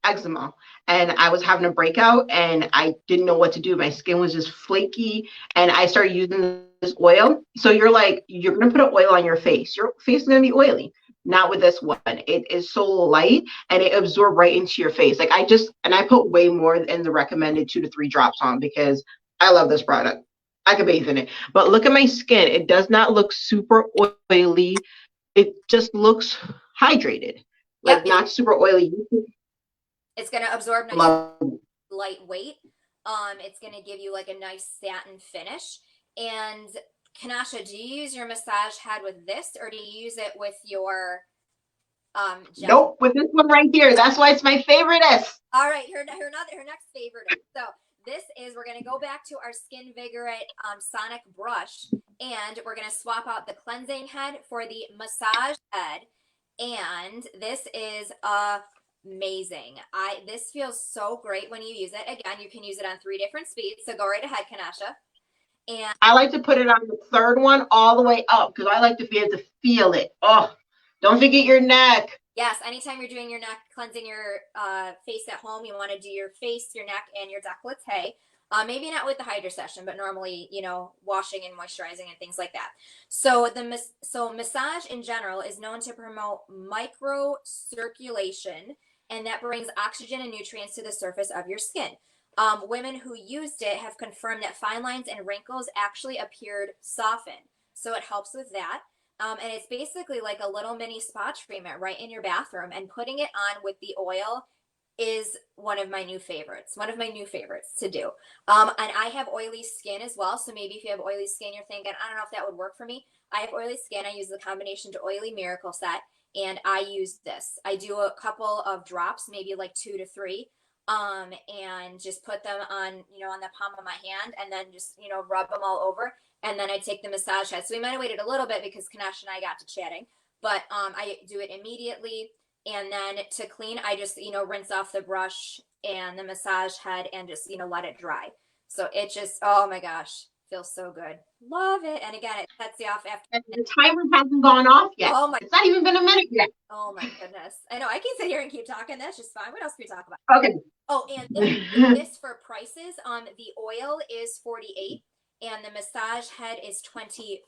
B: eczema, and I was having a breakout and I didn't know what to do. My skin was just flaky, and I started using this oil. So you're gonna put an oil on your face. Your face is gonna be oily. Not with this one. It is so light and it absorbs right into your face. Like I put way more than the recommended 2 to 3 drops on, because I love this product. I could bathe in it. But look at my skin. It does not look super oily. It just looks hydrated. Like not super oily.
C: It's gonna absorb nice, lightweight. It's gonna give you like a nice satin finish. And Kanasha, do you use your massage head with this, or do you use it with your gel?
B: Nope, with this one right here. That's why it's my favoriteest.
C: All right, her next favorite. So this is, we're going to go back to our Skin Vigorate Sonic brush, and we're going to swap out the cleansing head for the massage head. And this is amazing. This feels so great when you use it. Again, you can use it on 3 different speeds. So go right ahead, Kanasha. And
B: I like to put it on the 3rd one all the way up, because I like to be able to feel it. Oh, don't forget your neck.
C: Yes, anytime you're doing your neck, cleansing your face at home, you want to do your face, your neck, and your décolleté. Maybe not with the Hydrasession, but normally, washing and moisturizing and things like that. So massage in general is known to promote microcirculation, and that brings oxygen and nutrients to the surface of your skin. Women who used it have confirmed that fine lines and wrinkles actually appeared softened. So it helps with that. And it's basically like a little mini spa treatment right in your bathroom, and putting it on with the oil is one of my new favorites to do. And I have oily skin as well. So maybe if you have oily skin, you're thinking, I don't know if that would work for me. I have oily skin. I use the combination to oily miracle set, and I use this. I do a couple of drops, maybe like 2 to 3. And just put them on, on the palm of my hand, and then just, rub them all over. And then I take the massage head. So we might have waited a little bit because Kanasha and I got to chatting, but I do it immediately. And then to clean, I just, rinse off the brush and the massage head and just, let it dry. So it just, oh my gosh, feels so good. Love it. And again, it sets you off after.
B: And the timer hasn't gone off yet.
C: Oh my.
B: It's not even been a minute yet.
C: Oh my goodness. I know. I can sit here and keep talking. That's just fine. What else can we talk about?
B: Okay.
C: Oh, and this for prices, the oil is $48 and the massage head is $25.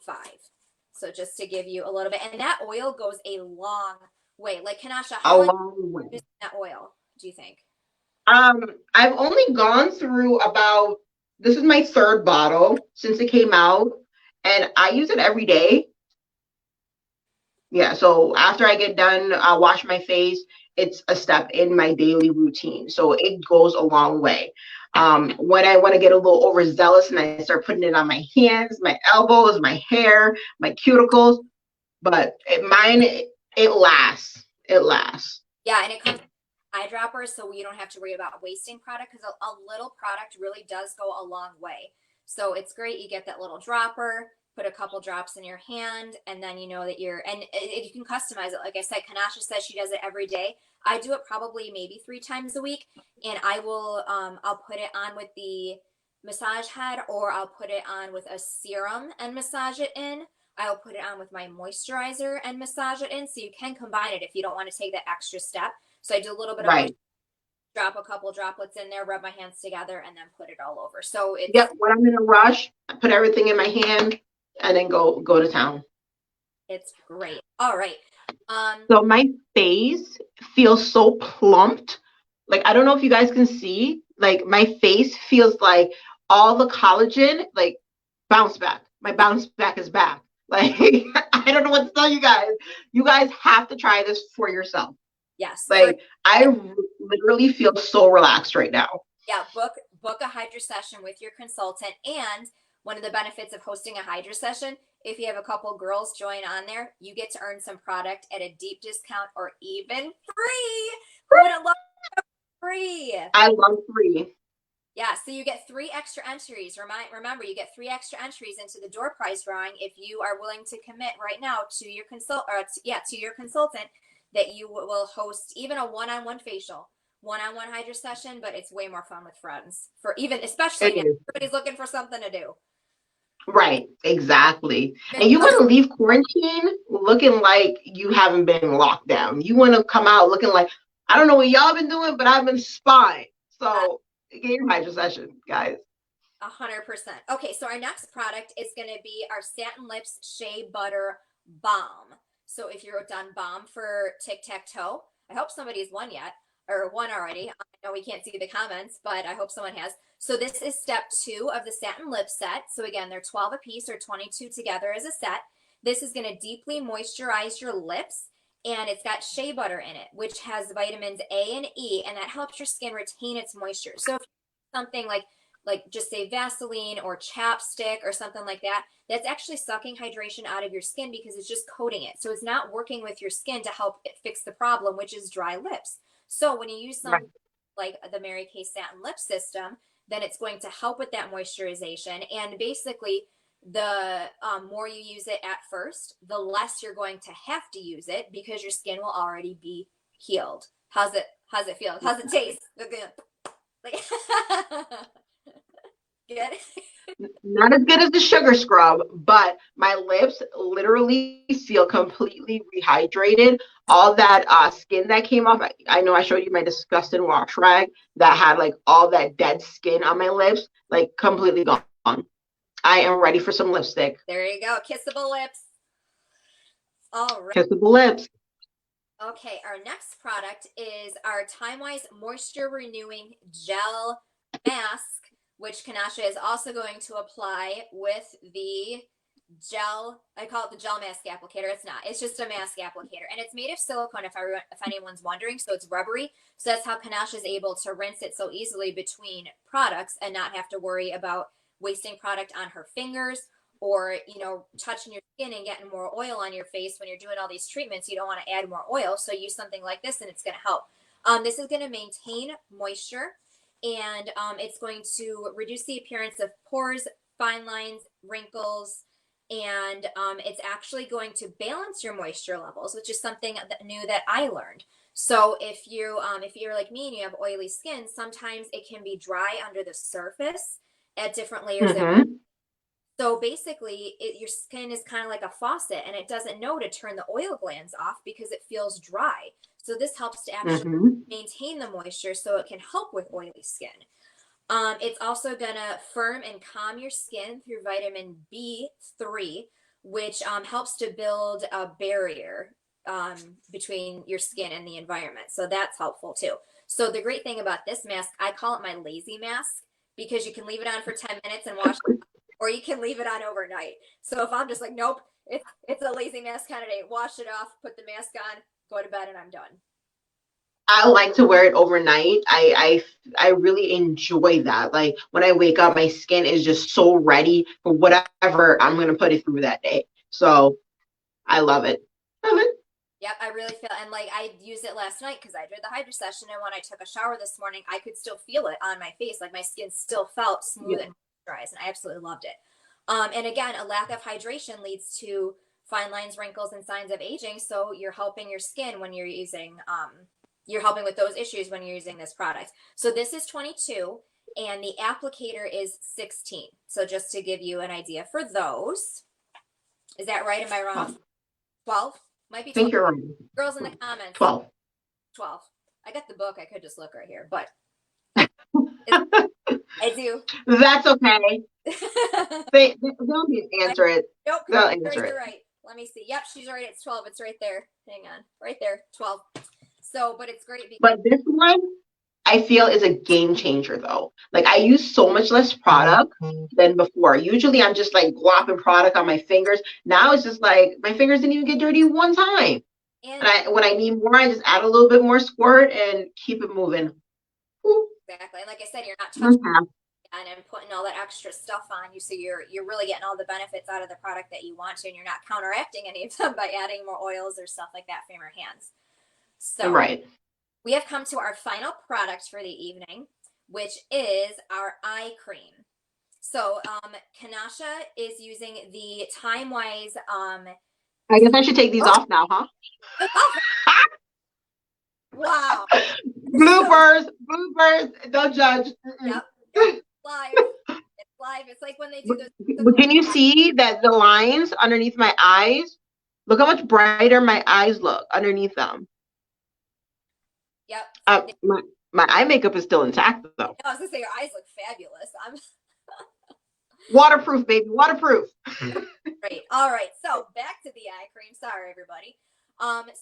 C: So just to give you a little bit, and that oil goes a long way. Like Kanasha, how long is that oil, do you think?
B: I've only gone through this is my 3rd bottle since it came out, and I use it every day. Yeah, so after I get done, I wash my face. It's a step in my daily routine, so it goes a long way. When I want to get a little overzealous and I start putting it on my hands, my elbows, my hair, my cuticles, but it lasts. It lasts.
C: Yeah, and it comes with eyedroppers, so you don't have to worry about wasting product, because a little product really does go a long way. So it's great. You get that little dropper, put a couple drops in your hand, and then you know that you can customize it. Like I said, Kanasha says she does it every day. I do it probably maybe 3 times a week, and I will I'll put it on with the massage head, or I'll put it on with a serum and massage it in. I'll put it on with my moisturizer and massage it in. So you can combine it if you don't want to take that extra step. So I do a little bit of drop a couple droplets in there, rub my hands together, and then put it all over. So it's
B: when I'm in a rush, I put everything in my hand and then go to town.
C: It's great. All right.
B: So my face feels so plumped Like, I don't know if you guys can see, like my face feels like all the collagen, like bounce back. My bounce back is back. Like, I don't know what to tell you guys. You guys have to try this for yourself.
C: Yes.
B: Like, I literally feel so relaxed right now.
C: Yeah, book a Hydra session with your consultant. And one of the benefits of hosting a Hydra session, if you have a couple girls join on there, you get to earn some product at a deep discount or even free. Who wouldn't love free?
B: I love free.
C: Yeah, so you get 3 extra entries. Remember, you get 3 extra entries into the door prize drawing if you are willing to commit right now to your to your consultant that you will host even a one-on-one facial, one-on-one Hydra session, but it's way more fun with friends. Especially now, everybody's looking for something to do.
B: Right, exactly. And you want to leave quarantine looking like you haven't been locked down. You want to come out looking like, I don't know what y'all been doing, but I've been spying. So get your Hydra session, guys.
C: 100%. Okay, so our next product is going to be our Satin Lips Shea Butter Balm. So if you wrote down balm for tic-tac-toe, I hope somebody's won yet, or won already. I know we can't see the comments, but I hope someone has. So this is step 2 of the Satin Lip set. So again, they're 12 a piece or 22 together as a set. This is going to deeply moisturize your lips, and it's got shea butter in it, which has vitamins A and E, and that helps your skin retain its moisture. So if something like just say Vaseline or chapstick or something like that, that's actually sucking hydration out of your skin because it's just coating it. So it's not working with your skin to help it fix the problem, which is dry lips. So when you use something like the Mary Kay Satin Lip System, then it's going to help with that moisturization. And basically, the more you use it at first, the less you're going to have to use it because your skin will already be healed. How's it feel? How's it taste? Like, good.
B: Not as good as the sugar scrub, but my lips literally feel completely rehydrated. All that skin that came off, I know I showed you my disgusting wash rag that had like all that dead skin on my lips, like completely gone. I am ready for some lipstick.
C: There you go. Kissable lips. All right.
B: Kissable lips.
C: Okay, our next product is our Time-Wise Moisture Renewing Gel Mask, which Kanasha is also going to apply with the gel. I call it the gel mask applicator. It's not. It's just a mask applicator. And it's made of silicone, if anyone's wondering. So it's rubbery. So that's how Kanasha is able to rinse it so easily between products and not have to worry about wasting product on her fingers or, touching your skin and getting more oil on your face when you're doing all these treatments. You don't want to add more oil. So use something like this and it's going to help. This is going to maintain moisture, and it's going to reduce the appearance of pores, fine lines, wrinkles, and it's actually going to balance your moisture levels, which is something new that I learned. So if you're like me and you have oily skin, sometimes it can be dry under the surface at different layers. So basically, your skin is kind of like a faucet, and it doesn't know to turn the oil glands off because it feels dry. So this helps to actually maintain the moisture so it can help with oily skin. It's also going to firm and calm your skin through vitamin B3, which helps to build a barrier between your skin and the environment. So that's helpful too. So the great thing about this mask, I call it my lazy mask because you can leave it on for 10 minutes and wash it, or you can leave it on overnight. So if I'm just like, nope, it's a lazy mask kind of day, wash it off, put the mask on, go to bed, and I'm done.
B: I like to wear it overnight. I really enjoy that. Like when I wake up, my skin is just so ready for whatever I'm going to put it through that day. So I love it. Love it.
C: Yep, I really feel, and like I used it last night because I did the Hydra session, and when I took a shower this morning, I could still feel it on my face. Like my skin still felt smooth and moisturized, and I absolutely loved it. And again, a lack of hydration leads to fine lines, wrinkles, and signs of aging. So you're helping your skin when you're using, you're helping with those issues when you're using this product. So this is 22, and the applicator is 16. So just to give you an idea for those, is that right? Am I wrong? 12? Might be 12.
B: I think you're right.
C: Girls in the comments.
B: 12.
C: 12. I got the book. I could just look right here, but I do.
B: That's okay. They'll answer it.
C: Nope.
B: They'll answer it.
C: Right. Let me see. Yep, she's right. It's 12. It's right there. Hang on. Right there. 12. So, but it's great because
B: but this one, I feel is a game changer though. Like I use so much less product than before. Usually I'm just like glopping product on my fingers. Now it's just like my fingers didn't even get dirty one time.
C: And
B: And when I need more, I just add a little bit more squirt and keep it moving.
C: exactly. And like I said, you're not touching
B: Mhm.
C: and putting all that extra stuff on you, so you're really getting all the benefits out of the product that you want to, and you're not counteracting any of them by adding more oils or stuff like that from your hands. So
B: Right.
C: we have come to our final product for the evening, which is our eye cream. So Kanasha is using the Time Wise
B: I guess I should take these off now, huh?
C: wow.
B: Bloopers, bloopers. Don't judge.
C: Yep. It's live. It's live. It's like when they do those.
B: But can you see that the lines underneath my eyes? Look how much brighter my eyes look underneath them.
C: Yep.
B: My eye makeup is still intact though.
C: I was gonna say your eyes look fabulous. I'm
B: Waterproof, baby, waterproof.
C: great. All right, so back to the eye cream. Sorry, everybody.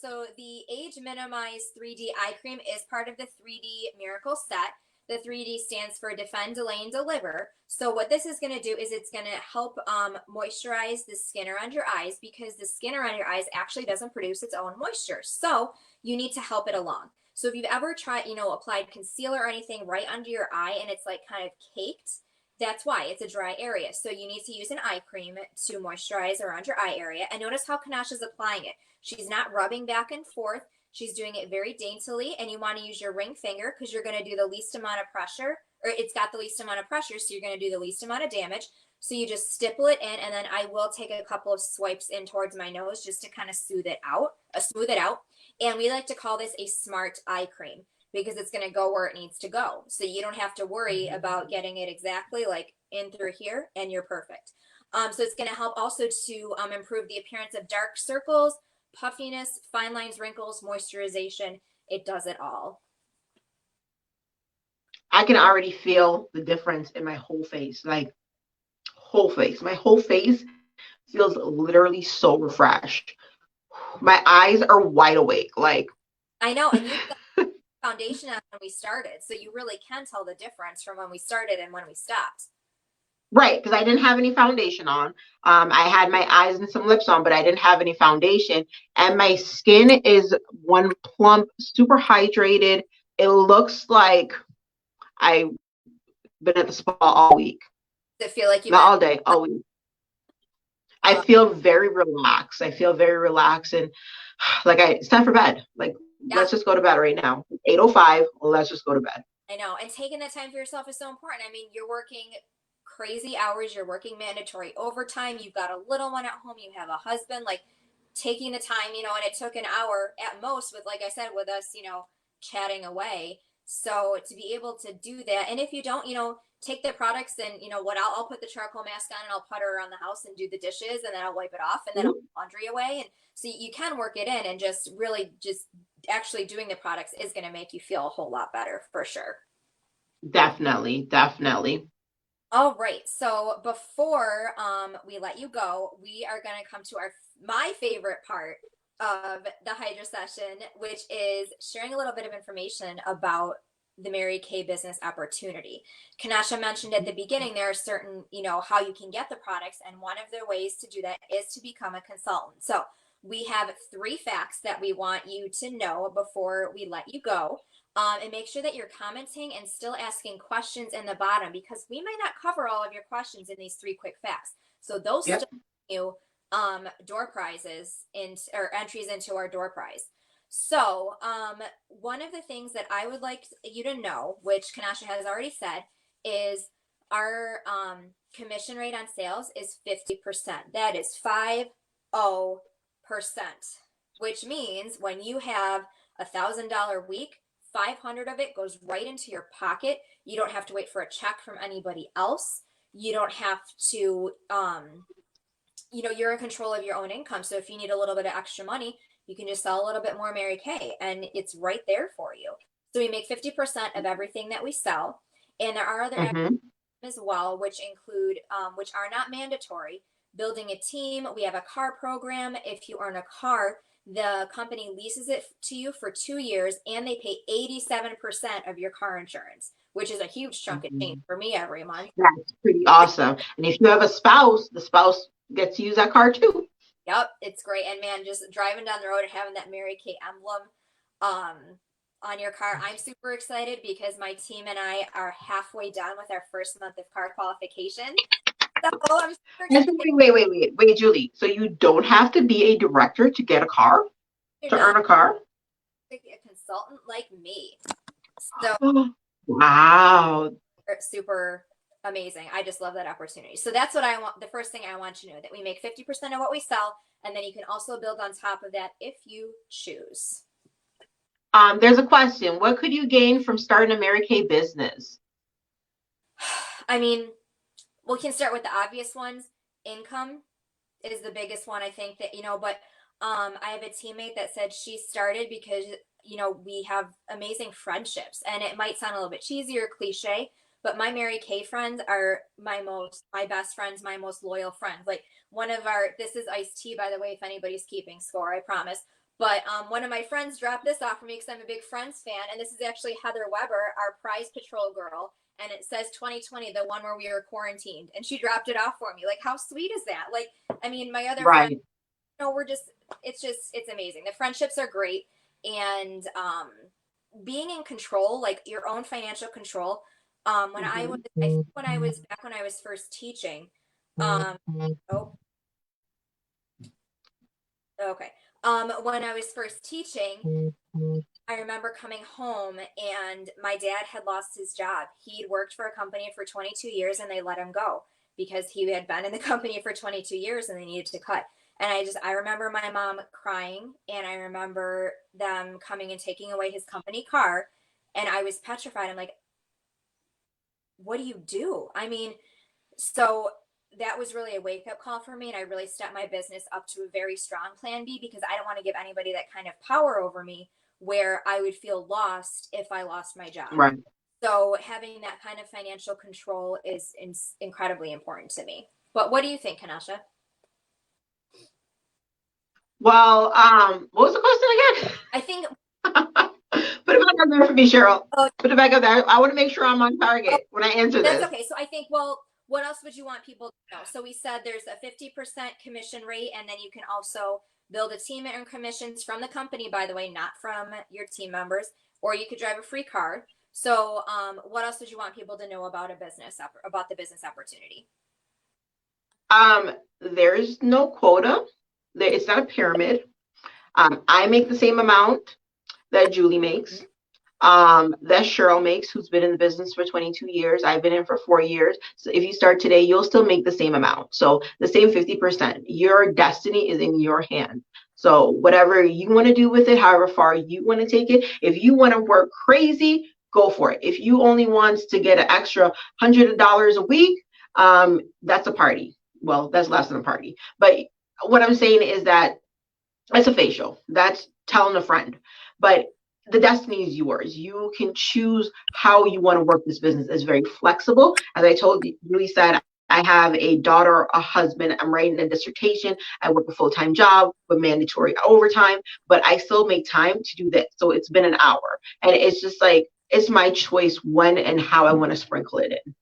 C: So the Age Minimize 3D eye cream is part of the 3D Miracle set. The 3D stands for Defend, Delay, and Deliver. So what this is going to do is it's going to help moisturize the skin around your eyes, because the skin around your eyes actually doesn't produce its own moisture. So you need to help it along. So if you've ever tried, applied concealer or anything right under your eye and it's like kind of caked, that's why it's a dry area. So you need to use an eye cream to moisturize around your eye area. And notice how Kanasha's applying it. She's not rubbing back and forth. She's doing it very daintily, and you want to use your ring finger because you're going to do the least amount of pressure, or it's got the least amount of pressure, so you're going to do the least amount of damage. So you just stipple it in, and then I will take a couple of swipes in towards my nose just to kind of smooth it out. And we like to call this a smart eye cream, because it's going to go where it needs to go. So you don't have to worry about getting it exactly like in through here, and you're perfect. So it's going to help also to improve the appearance of dark circles, puffiness, fine lines, wrinkles, moisturization. It does it all.
B: I can already feel the difference in my whole face, like whole face. My whole face feels literally so refreshed. My eyes are wide awake. Like
C: I know, and you put foundation on when we started, so you really can tell the difference from when we started and when we stopped.
B: right, because I didn't have any foundation on. I had my eyes and some lips on, but I didn't have any foundation. And my skin is one plump, super hydrated. It looks like I've been at the spa all week.
C: Does it feel like
B: Not all day, all week. I feel very relaxed. I feel very relaxed, and like it's time for bed. Like let's just go to bed right now. 8:05. Let's just go to bed.
C: I know, and taking that time for yourself is so important. I mean, you're working crazy hours, you're working mandatory overtime, you've got a little one at home, you have a husband, like taking the time, and it took an hour at most with, like I said, with us, chatting away. So to be able to do that, and if you don't, take the products, and what, I'll put the charcoal mask on and I'll putter around the house and do the dishes, and then I'll wipe it off, and then I'll put laundry away. And so you can work it in, and just really just actually doing the products is going to make you feel a whole lot better for sure.
B: Definitely, definitely.
C: All right. So before we let you go, we are going to come to my favorite part of the Hydra session, which is sharing a little bit of information about the Mary Kay business opportunity. Kanasha mentioned at the beginning there are certain, how you can get the products, and one of the ways to do that is to become a consultant. So we have 3 facts that we want you to know before we let you go. And make sure that you're commenting and still asking questions in the bottom, because we might not cover all of your questions in these 3 quick facts. So those still you door prizes or entries into our door prize. So one of the things that I would like you to know, which Kanasha has already said, is our commission rate on sales is 50%. That is 50%, which means when you have $1,000 week, 500 of it goes right into your pocket. You don't have to wait for a check from anybody else. You don't have to, you're in control of your own income. So if you need a little bit of extra money, you can just sell a little bit more Mary Kay, and it's right there for you. So we make 50% of everything that we sell. And there are other as well, which include, which are not mandatory. Building a team. We have a car program. If you earn a car, the company leases it to you for 2 years, and they pay 87% of your car insurance, which is a huge chunk of change for me every month.
B: That's pretty awesome. And if you have a spouse, the spouse gets to use that car too.
C: Yep, it's great. And man, just driving down the road and having that Mary Kay emblem on your car, I'm super excited because my team and I are halfway done with our first month of car qualification. So I'm super excited.
B: Wait, Julie. So you don't have to be a director to get a car, to earn a car?
C: A consultant like me. So
B: wow.
C: Super amazing. I just love that opportunity. So that's what I want. The first thing I want you to know, that we make 50% of what we sell, and then you can also build on top of that if you choose.
B: There's a question. What could you gain from starting a Mary Kay business?
C: I mean, we can start with the obvious ones. Income is the biggest one, I think, that, but I have a teammate that said she started because, we have amazing friendships, and it might sound a little bit cheesy or cliche, but my Mary Kay friends are my best friends, my most loyal friends. Like this is iced tea, by the way, if anybody's keeping score, I promise. But one of my friends dropped this off for me because I'm a big Friends fan. And this is actually Heather Weber, our prize patrol girl. And it says 2020, the one where we were quarantined. And she dropped it off for me. Like, how sweet is that? Like, I mean, my other friends, it's amazing. The friendships are great. And being in control, like your own financial control. When I was first teaching, when I was first teaching, I remember coming home and my dad had lost his job. He'd worked for a company for 22 years and they let him go because he had been in the company for 22 years and they needed to cut. And I remember my mom crying, and I remember them coming and taking away his company car, and I was petrified. I'm like, what do you do? I mean, so that was really a wake-up call for me, and I really stepped my business up to a very strong plan B because I don't want to give anybody that kind of power over me where I would feel lost if I lost my job.
B: Right.
C: So having that kind of financial control is incredibly important to me. But what do you think, Kanasha?
B: Well, what was the question again?
C: I think
B: put it back up there for me, Cheryl. Put it back up there. I want to make sure I'm on target when I answer this.
C: That's okay. So I think, well, what else would you want people to know? So we said there's a 50% commission rate, and then you can also build a team and earn commissions from the company, by the way, not from your team members, or you could drive a free car. So what else did you want people to know about about the business opportunity?
B: There's no quota. It's not a pyramid. I make the same amount that Julie makes, that Cheryl makes, who's been in the business for 22 years. I've been in for 4 years. So if you start today, you'll still make the same amount. So the same 50%. Your destiny is in your hand. So whatever you want to do with it, however far you want to take it, if you want to work crazy, go for it. If you only want to get an extra $100 a week, that's a party. Well, that's less than a party. But what I'm saying is that it's a facial. That's telling a friend. But the destiny is yours. You can choose how you want to work this business. It's very flexible. As I told you, Julie said, I have a daughter, a husband. I'm writing a dissertation. I work a full-time job with mandatory overtime, but I still make time to do this. So it's been an hour. And it's just like, it's my choice when and how I want to sprinkle it in.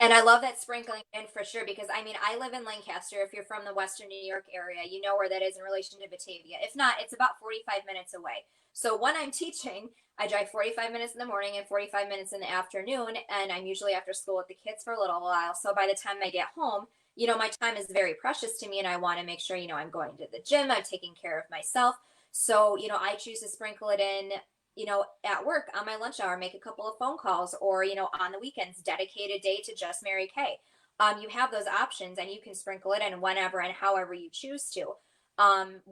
C: And I love that sprinkling in for sure, because I mean, I live in Lancaster. If you're from the Western New York area, you know where that is in relation to Batavia. If not, it's about 45 minutes away. So when I'm teaching, I drive 45 minutes in the morning and 45 minutes in the afternoon. And I'm usually after school with the kids for a little while. So by the time I get home, my time is very precious to me, and I want to make sure, I'm going to the gym, I'm taking care of myself. So, I choose to sprinkle it in, at work on my lunch hour, make a couple of phone calls, or, on the weekends, dedicate a day to just Mary Kay. You have those options, and you can sprinkle it in whenever and however you choose to. In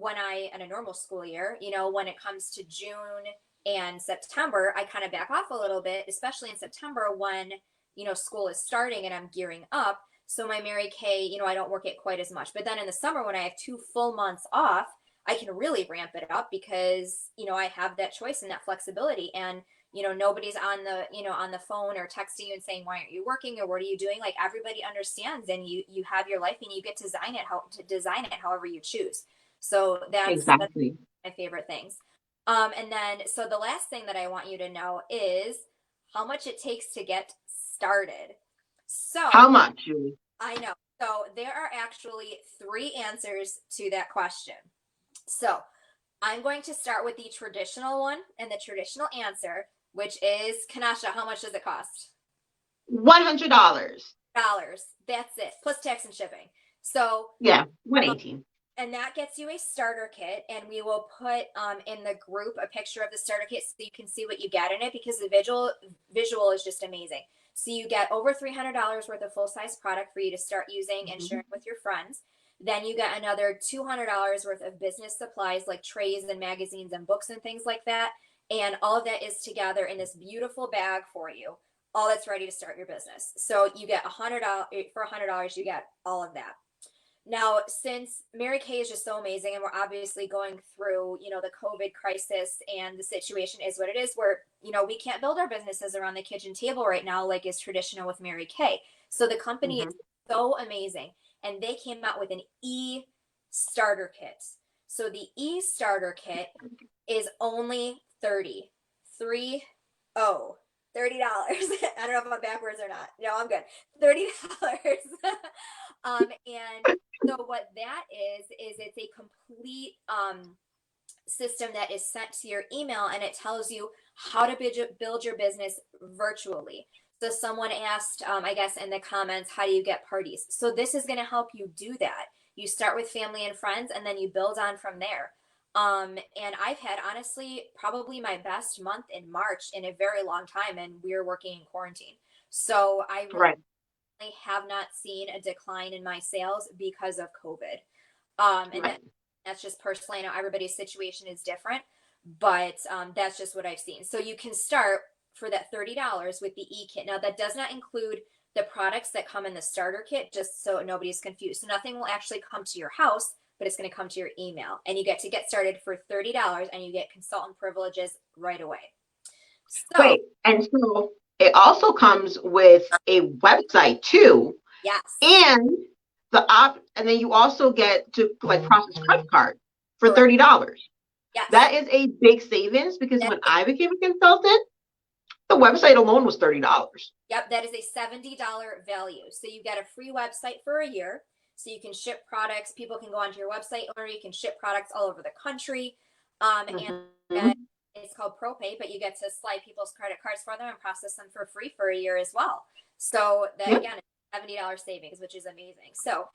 C: a normal school year, when it comes to June and September, I kind of back off a little bit, especially in September when, school is starting and I'm gearing up. So my Mary Kay, I don't work it quite as much. But then in the summer, when I have 2 full months off, I can really ramp it up because, I have that choice and that flexibility. And, nobody's on the phone or texting you and saying, why aren't you working, or what are you doing? Like, everybody understands, and you have your life, and you get to design it however you choose. So that's
B: Exactly.
C: my favorite things. And then, so the last thing that I want you to know is how much it takes to get started. So
B: How much, Julie?
C: I know. So there are actually 3 answers to that question. So I'm going to start with the traditional one and the traditional answer, which is, Kanasha, how much does it cost?
B: $100.
C: Dollars. That's it, plus tax and shipping. So
B: Yeah, 118.
C: and that gets you a starter kit, and we will put in the group a picture of the starter kit so you can see what you get in it, because the visual is just amazing. So you get over $300 worth of full-size product for you to start using and sharing with your friends. Then you get another $200 worth of business supplies like trays and magazines and books and things like that. And all of that is together in this beautiful bag for you, all that's ready to start your business. So you get $100 for $100, you get all of that. Now, since Mary Kay is just so amazing, and we're obviously going through, the COVID crisis, and the situation is what it is, where, we can't build our businesses around the kitchen table right now, like is traditional with Mary Kay. So the company is so amazing, and they came out with an e-starter kit. So the e-starter kit is only $30. I don't know if I'm backwards or not. No, I'm good. $30. And so what that is it's a complete system that is sent to your email, and it tells you how to build your business virtually. So someone asked, I guess in the comments, how do you get parties? So this is going to help you do that. You start with family and friends, and then you build on from there. And I've had, honestly, probably my best month in March in a very long time, and we're working in quarantine. So I really have not seen a decline in my sales because of COVID. And that's just personally, I know everybody's situation is different, but that's just what I've seen. So you can start for that $30 with the e-kit. Now that does not include the products that come in the starter kit, just so nobody's confused. So nothing will actually come to your house, but it's going to come to your email, and you get to get started for $30, and you get consultant privileges right away. So,
B: Wait, and so it also comes with a website too.
C: Yes.
B: And and then you also get to process credit card for $30.
C: Yes.
B: That is a big savings, because when I became a consultant, the website alone was $30.
C: Yep, that is a $70 value. So you get a free website for a year. So you can ship products. People can go onto your website, or you can ship products all over the country. And it's called ProPay, but you get to slide people's credit cards for them and process them for free for a year as well. So that again is $70 savings, which is amazing. So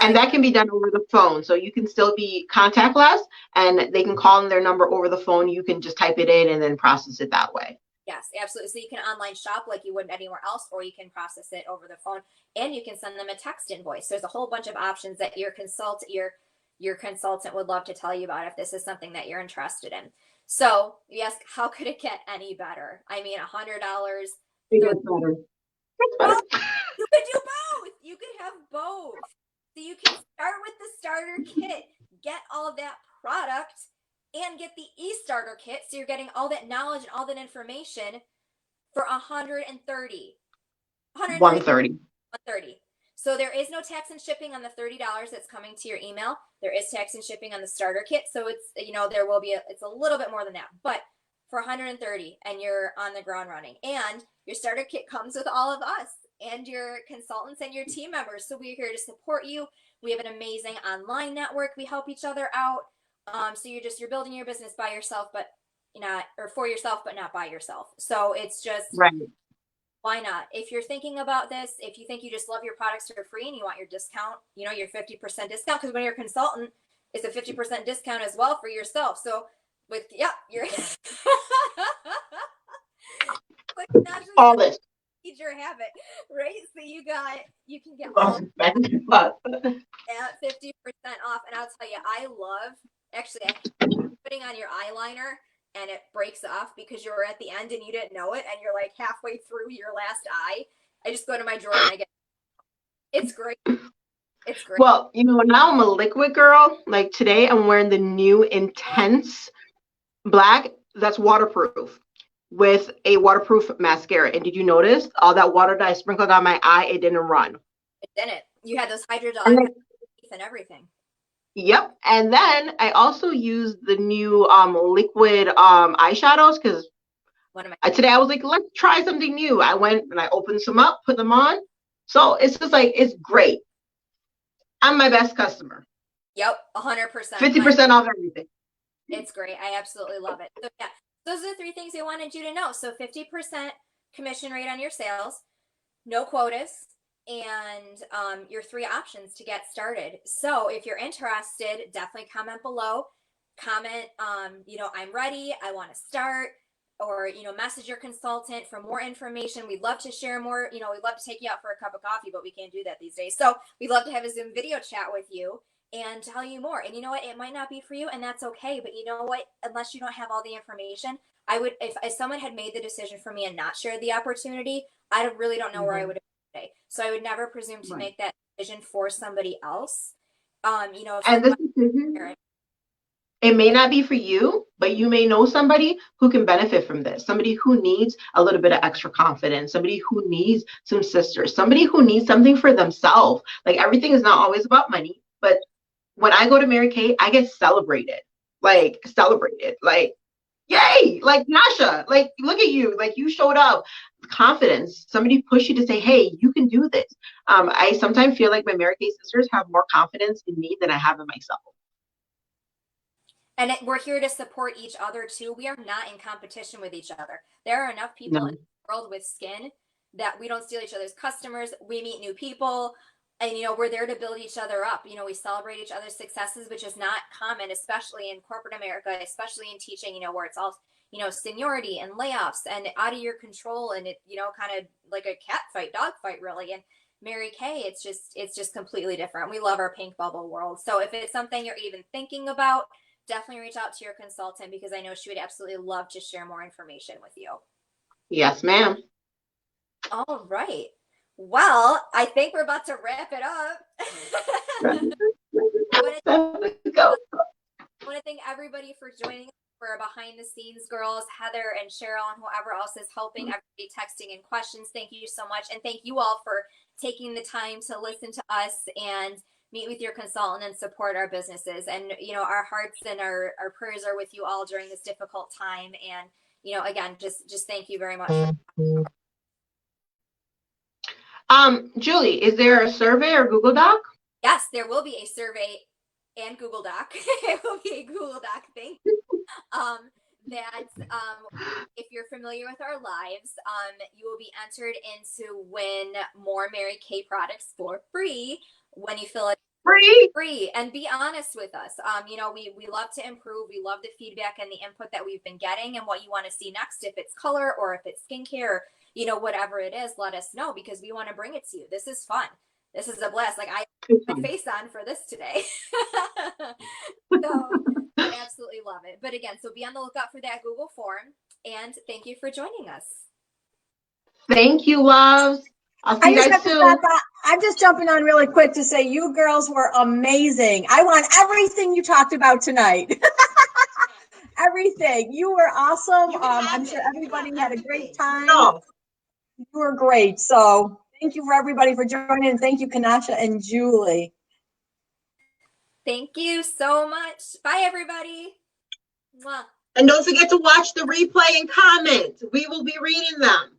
B: and that can be done over the phone. So you can still be contactless, and they can call in their number over the phone. You can just type it in and then process it that way.
C: Yes, absolutely. So you can online shop like you would anywhere else, or you can process it over the phone, and you can send them a text invoice. There's a whole bunch of options that your consultant would love to tell you about if this is something that you're interested in. So you ask, how could it get any better? I mean, $100.
B: It gets better.
C: Well, you could do both. You could have both. So you can start with the starter kit, get all of that product, and get the e-starter kit, so you're getting all that knowledge and all that information for $130. $130. So there is no tax and shipping on the $30 that's coming to your email. There is tax and shipping on the starter kit, so it's there will be it's a little bit more than that, but for $130, and you're on the ground running. And your starter kit comes with all of us and your consultants and your team members. So we're here to support you. We have an amazing online network. We help each other out. So you're building your business by yourself, but or for yourself, but not by yourself. So it's just why not? If you're thinking about this, if you think you just love your products for free and you want your discount, your 50% discount, because when you're a consultant, it's a 50% discount as well for yourself. So you're
B: all this.
C: Your habit, right? So you can get all at 50% off. And I'll tell you, I love putting on your eyeliner and it breaks off because you were at the end and you didn't know it, and you're like halfway through your last eye. I just go to my drawer and it's great. It's great.
B: Well, now I'm a liquid girl. Like today I'm wearing the new Intense Black that's waterproof, with a waterproof mascara. And did you notice all that water that I sprinkled on my eye, it didn't run?
C: It didn't. You had those hydrogen and everything.
B: Yep. And then I also use the new liquid eyeshadows because today I was like, let's try something new. I went and I opened some up, put them on. So it's just like, it's great. I'm my best customer.
C: Yep, 100%.
B: 50% off everything.
C: It's great. I absolutely love it. So yeah, those are the 3 things I wanted you to know. So 50% commission rate on your sales, no quotas, and your 3 options to get started. So if you're interested, definitely comment below. Comment, I'm ready. I want to start. Or, message your consultant for more information. We'd love to share more. We'd love to take you out for a cup of coffee, but we can't do that these days. So we'd love to have a Zoom video chat with you and tell you more. And you know what? It might not be for you, and that's okay. But you know what? Unless you don't have all the information, I would, if someone had made the decision for me and not shared the opportunity, I really don't know where I would have been today. So I would never presume to make that decision for somebody else.
B: And this decision, it may not be for you, but you may know somebody who can benefit from this. Somebody who needs a little bit of extra confidence, somebody who needs some sisters, somebody who needs something for themselves. Like, everything is not always about money, but when I go to Mary Kay, I get celebrated. Like, yay, like Nasha, like, look at you, like, you showed up. Confidence, somebody push you to say, hey, you can do this. I sometimes feel like my Mary Kay sisters have more confidence in me than I have in myself.
C: And we're here to support each other too. We are not in competition with each other. There are enough people in the world with skin that we don't steal each other's customers. We meet new people, and we're there to build each other up. We celebrate each other's successes, which is not common, especially in corporate America, especially in teaching, where it's all seniority and layoffs and out of your control, and it kind of like a cat fight, dog fight, really. And Mary Kay, it's just completely different. We love our pink bubble world. So if it's something you're even thinking about, definitely reach out to your consultant, because I know she would absolutely love to share more information with you.
B: Yes, ma'am.
C: All right. Well, I think we're about to wrap it up. I want to thank everybody for joining us for behind the scenes girls, Heather and Cheryl, and whoever else is helping, everybody texting in questions. Thank you so much. And thank you all for taking the time to listen to us and meet with your consultant and support our businesses. And, our hearts and our prayers are with you all during this difficult time. And, again, just thank you very much.
B: Julie, is there a survey or Google Doc?
C: Yes, there will be a survey and Google Doc. It will be a Google Doc thing. If you're familiar with our lives, you will be entered in to win more Mary Kay products for free when you fill it free. And be honest with us. We love to improve. We love the feedback and the input that we've been getting and what you want to see next. If it's color or if it's skincare, whatever it is, let us know, because we want to bring it to you. This is fun. This is a blast. Like, I put my face on for this today. So I absolutely love it. But again, so be on the lookout for that Google form. And thank you for joining us.
B: Thank you, loves. I'll see you guys soon.
A: I'm just jumping on really quick to say you girls were amazing. I want everything you talked about tonight. Everything. You were awesome. I'm sure everybody had a great time. You were great. So thank you for everybody for joining. And thank you, Kanasha and Julie.
C: Thank you so much. Bye, everybody. Mwah.
B: And don't forget to watch the replay and comment. We will be reading them.